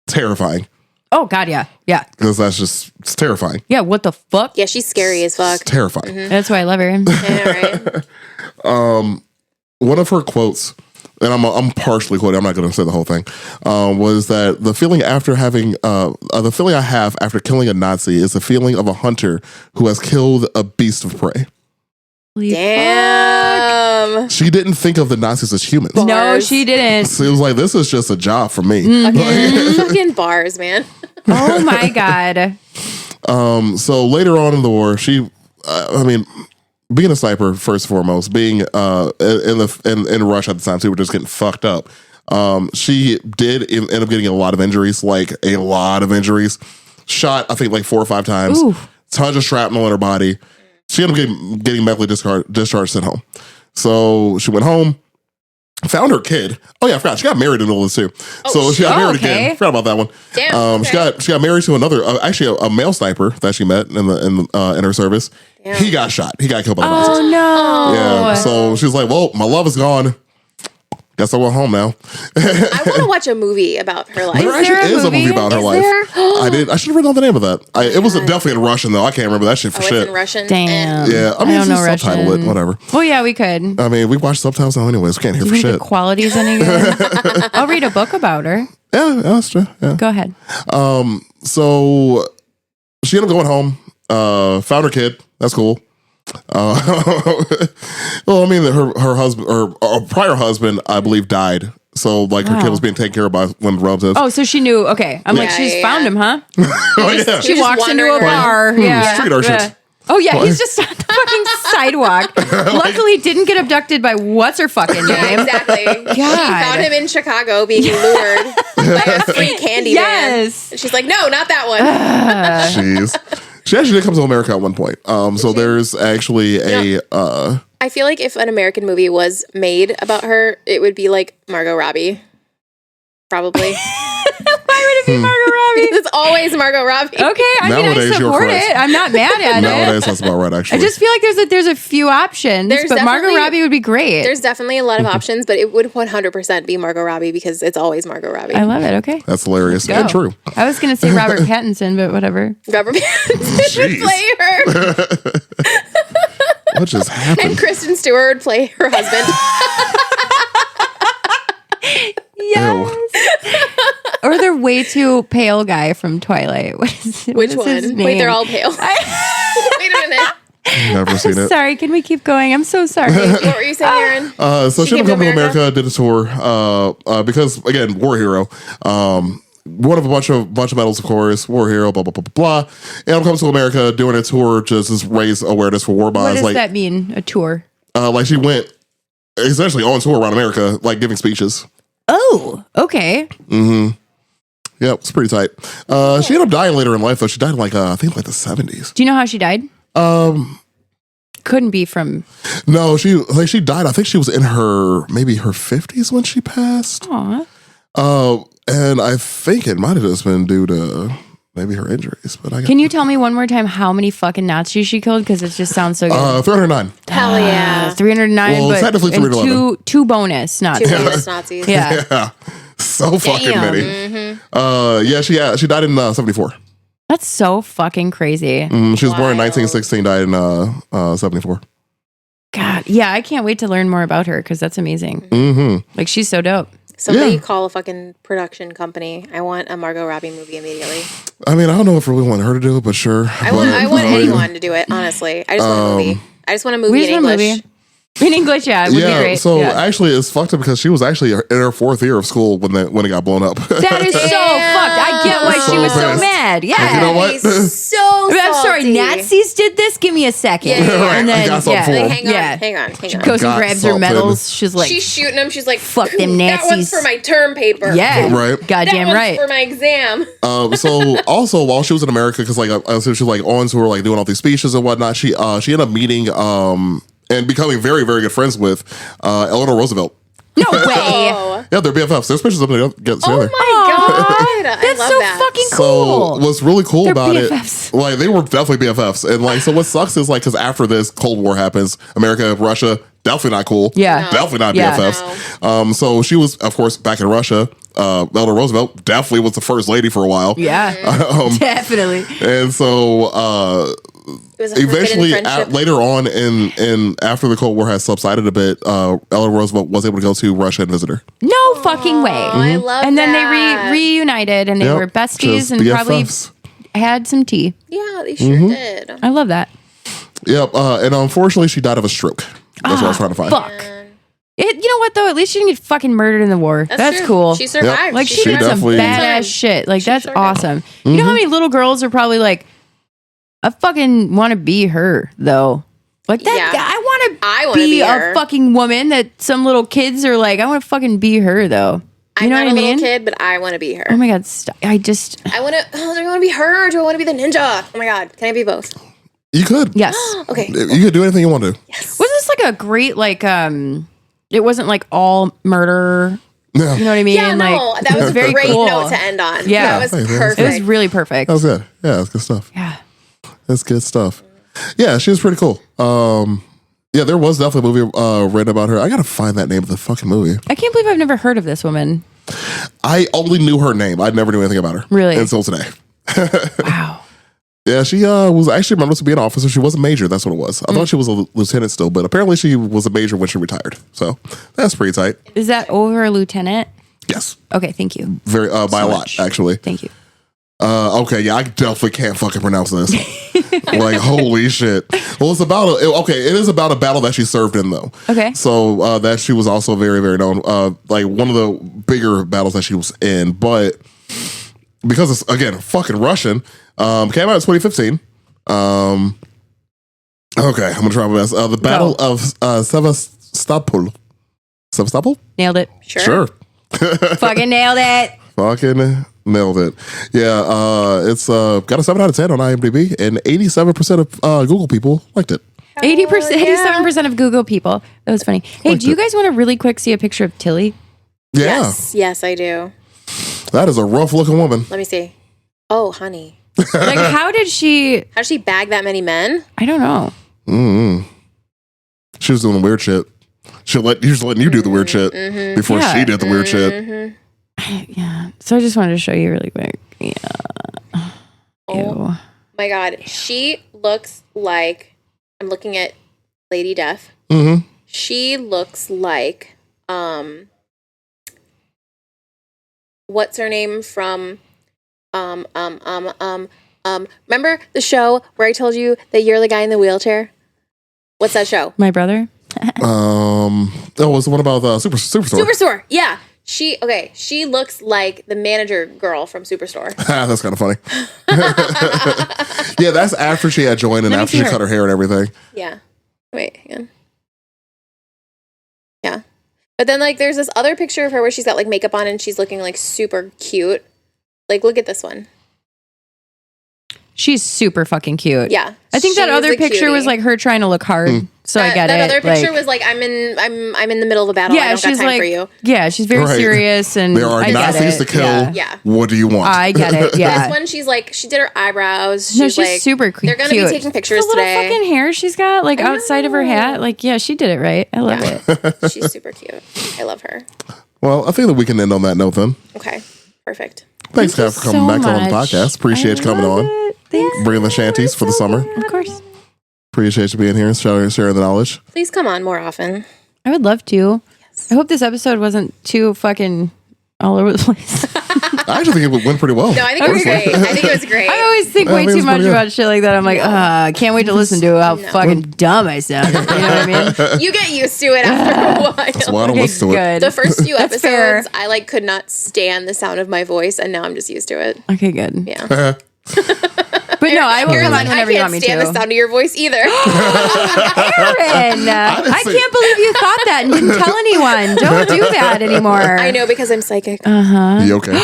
terrifying Oh god, yeah. Yeah. because it's terrifying. Yeah, what the fuck? Yeah, she's scary as fuck. It's terrifying. That's why I love her. Yeah, right. One of her quotes, and I'm partially quoting, I'm not going to say the whole thing, was that the feeling I have after killing a Nazi is the feeling of a hunter who has killed a beast of prey. Damn. She didn't think of the Nazis as humans. No, Bars. she didn't. So it was like, this is just a job for me. Fucking bars, man. Oh my god. So later on in the war, she, being a sniper first and foremost, being in Russia at the time too, we're just getting fucked up. She did end up getting a lot of injuries, Shot, I think, like 4 or 5 times. Ooh. Tons of shrapnel in her body. She ended up getting medically discharged, sent home. So she went home, found her kid. Oh yeah, I forgot. She got married in the middle of this too. So she got married okay. again. Forgot about that one. Damn, okay. She got married to another, actually a male sniper that she met in her service. Damn. He got shot. He got killed by the Nazis. Oh no. Yeah. So she was like, "Well, my love is gone. Guess I went home now." I want to watch a movie about her life. There actually is a movie about her life. there? I should have written down the name of that. It was definitely in Russian though. I can't remember that shit for Oh, shit. it's in Russian. Damn. Yeah, I don't know just subtitle Russian. it, whatever. Well, yeah, we could. I mean, we watch subtitles now anyways. We can't hear Do for you think shit. the quality's any good? I'll read a book about her. Yeah, that's true. Yeah. Go ahead. So she ended up going home. Found her kid. That's cool. Well, I mean, her husband or prior husband, I believe, died So like her kid was being taken care of by one of the relatives. Oh, so she knew. Okay. I'm like, Yeah, she's yeah. found him, huh? Oh, yeah. She just walks into a wandering around. bar. Yeah. street urchins. Oh, yeah. He's just on the fucking sidewalk. Luckily, didn't get abducted by what's her fucking name. Exactly. She found him in Chicago being lured by a free candy Yes. man. And she's like, no, not that one. Jeez. She actually did come to America at one point. So there's actually a I feel like if an American movie was made about her, it would be like Margot Robbie. Probably. Why would it be Margot Robbie? It's always Margot Robbie. Okay, I mean, I Nowadays, you're support correct. it. I'm not mad at it. nowadays that's about right I actually. just feel like there's a few options, There's but Margot definitely- Robbie would be great. There's definitely a lot of options, but it would 100% be Margot Robbie because it's always Margot Robbie. I love it. Okay. That's hilarious Go. and true. I was gonna say Robert Pattinson, but whatever. Rubber Band Jeez. play her. What just And happened? Kristen Stewart would play her husband. Yes. Or the way too pale guy from Twilight. What is Which his one? name? Wait, they're all pale. Wait a minute. Never seen it. Sorry, can we keep going? I'm so sorry. What were you saying, Aaron? So she came came to to America, did a tour, because again, war hero. One of a bunch of medals, of course, war hero, blah blah blah blah blah. And comes to America doing a tour just to raise awareness for war What bonds. does Like, that mean? A tour? like she went essentially on tour around America, like giving speeches. Oh, okay. Yeah, it's pretty tight. She ended up dying later in life, though. She died in like I think like the 70s. Do you know how she died? Couldn't be from. No, she died. I think she was in her 50s when she passed. Aw. And I think it might have just been due to maybe her injuries. But Can you tell me one more time how many fucking Nazis she killed? Because it just sounds so good. 309. Hell yeah. 309, Well, but technically and 311. two bonus Nazis. Two bonus Nazis. Yeah. Yeah, so fucking Damn. many. Yeah, she died in 74. That's so fucking crazy. She was born in 1916, died in 74. God. Yeah, I can't wait to learn more about her because that's amazing. Mm-hmm. Like, she's so dope. Somebody Yeah. call a fucking production company. I want a Margot Robbie movie immediately. I mean, I don't know if I really want her to do it, but sure. I want anyone to do it, honestly. I just want a movie. I just want a movie We in just want a English. movie. In English, yeah, it would be Yeah, great. so Yeah. actually, it's fucked up because she was actually in her 4th year of school when it got blown up. That is so fucked. I get why she So was so pissed. mad. Yeah. You know what? He's so I'm sorry, salty. Nazis did this? Give me a second. Yeah, yeah, yeah. And I then, got something yeah. for 'em. Hang on, Yeah. hang on. Goes and Got grabs her something. medals. She's like, She's shooting him. She's like, Fuck them That one's Nazis." for my term paper. yeah. Right. That Goddamn one's right. for my exam. So also while she was in America, because like so she was like on tour, like doing all these speeches and whatnot, she ended up meeting and becoming very, very good friends with Eleanor Roosevelt. No way. Oh. Yeah, they're BFFs. There's pictures of them together. Oh my god. I That's love so that. fucking So cool. what's really cool They're about BFFs. it, like they were definitely BFFs, and like so what sucks is like because after this Cold War happens, America, Russia, definitely not cool. Yeah. No. definitely not Yeah. BFFs. So she was of course back in Russia. Eleanor Roosevelt definitely was the first lady for a while. Yeah. Definitely. And so It was a forbidden eventually friendship. later on in after the Cold War has subsided a bit, Eleanor Roosevelt was able to go to Russia and visit her. No fucking way. I love And then that. they reunited and they Yep, were besties just and probably BFFs. had some tea. Yeah, they sure did. I love that. Yep. And unfortunately, she died of a stroke. That's what I was trying to find. Fuck. You know what though? At least she didn't get fucking murdered in the war. That's true. cool. She survived. Like she She did some definitely- badass shit. Like that's sure did. awesome. You know how many little girls are probably like, I fucking want to be her though. Like that. Yeah. I want I to wanna be be a her. fucking woman that some little kids are like. I want to fucking be her though. You I'm know not what I a mean? little kid, but I want to be her. Oh my god! I just I want to. Oh, do I want to be her or do I want to be the ninja? Oh my god, can I be both? You could. yes. Okay. You could do anything you want to. Was this like a great like It wasn't like all murder. Yeah. You know what I mean? Yeah, no, like, that was a very great cool. note to end on. Yeah. that was Hey, man, perfect. It was really perfect. That was good. Yeah, that's good stuff. Yeah. That's good stuff. Yeah, she was pretty cool. Yeah, there was definitely a movie written about her. I gotta find that name of the fucking movie. I can't believe I've never heard of this woman. I only knew her name. I never knew anything about her. Really? Until today. Wow. Yeah, she was actually meant to be an officer. She was a major. That's what it was. I thought she was a lieutenant still, but apparently she was a major when she retired. So that's pretty tight. Is that over a lieutenant? Yes, Okay, thank you. very by So a lot much. actually. Thank you. Okay, yeah, I definitely can't fucking pronounce this. Like, holy shit. Well, it is about a battle that she served in, though. Okay. So that she was also very, very known. Like, one of the bigger battles that she was in. But because it's, again, fucking Russian, came out in 2015. Okay, I'm going to try my best. The Battle of Sevastopol. Sevastopol? Nailed it. Sure. Fucking nailed it. Fucking nailed it. Yeah, it's got a 7 out of 10 on IMDb, and 87% of Google people liked it. 87% of Google people. That was funny. Hey, do you guys want to really quick see a picture of Tilly? Yeah. Yes, I do. That is a rough looking woman. Let me see. Oh, honey. Like, how did she bag that many men? I don't know. She was doing weird shit. She was letting you do the weird shit before she did the weird shit. Yeah. So I just wanted to show you really quick. Yeah. Oh my God. She looks like, I'm looking at Lady Death. Mm-hmm. She looks like, what's her name from, remember the show where I told you that you're the guy in the wheelchair? What's that show? My brother? It's the one about Superstore. Superstore. Yeah. She looks like the manager girl from Superstore. That's kind of funny. Yeah, that's after she had joined and after she cut her hair and everything. Yeah. Wait, hang on. Yeah. But then, like, there's this other picture of her where she's got, like, makeup on and she's looking, like, super cute. Like, look at this one. She's super fucking cute. Yeah. I think that other picture was like her trying to look hard. So I get it. That other picture was like, I'm in the middle of a battle. I don't got time for you. Yeah, she's very serious and there are Nazis to kill. Yeah. What do you want? I get it. Yeah. This one, she's like, she did her eyebrows. She's like, super cute. They're gonna be taking pictures the little today. fucking hair she's got, like outside of her hat. Like, yeah, she did it right. I love it. She's super cute. I love her. Well, I think that we can end on that note then. Okay. Perfect. Thanks, Kat, for coming back on the podcast. Appreciate you coming on. Thanks. Bringing the shanties for the summer. Of course. Appreciate you being here and sharing the knowledge. Please come on more often. I would love to. Yes. I hope this episode wasn't too fucking all over the place. I actually think it went pretty well. No, I think it was great. I think it was great. I always think way too much about shit like that. I'm like, can't wait to listen to how fucking dumb I sound. You know what I mean? You get used to it after a while. That's why I don't listen to it. The first few episodes, I like could not stand the sound of my voice, and now I'm just used to it. Okay, good. Yeah. But no, I will come on whenever you want me to. I can't stand the sound of your voice either. Aaron, I can't believe you thought that and didn't tell anyone. Don't do that anymore. I know, because I'm psychic. You okay?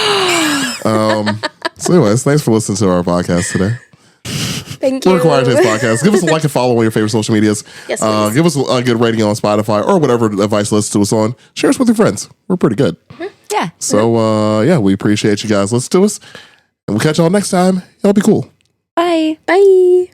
So anyways, thanks for listening to our podcast today. Thank you. We're Quiet Taste Podcast. Give us a like and follow on your favorite social medias. Yes, please. Give us a good rating on Spotify or whatever device you listen to us on. Share us with your friends. We're pretty good. Mm-hmm. Yeah. So we appreciate you guys listening to us. And we'll catch y'all next time. Y'all be cool. Bye. Bye.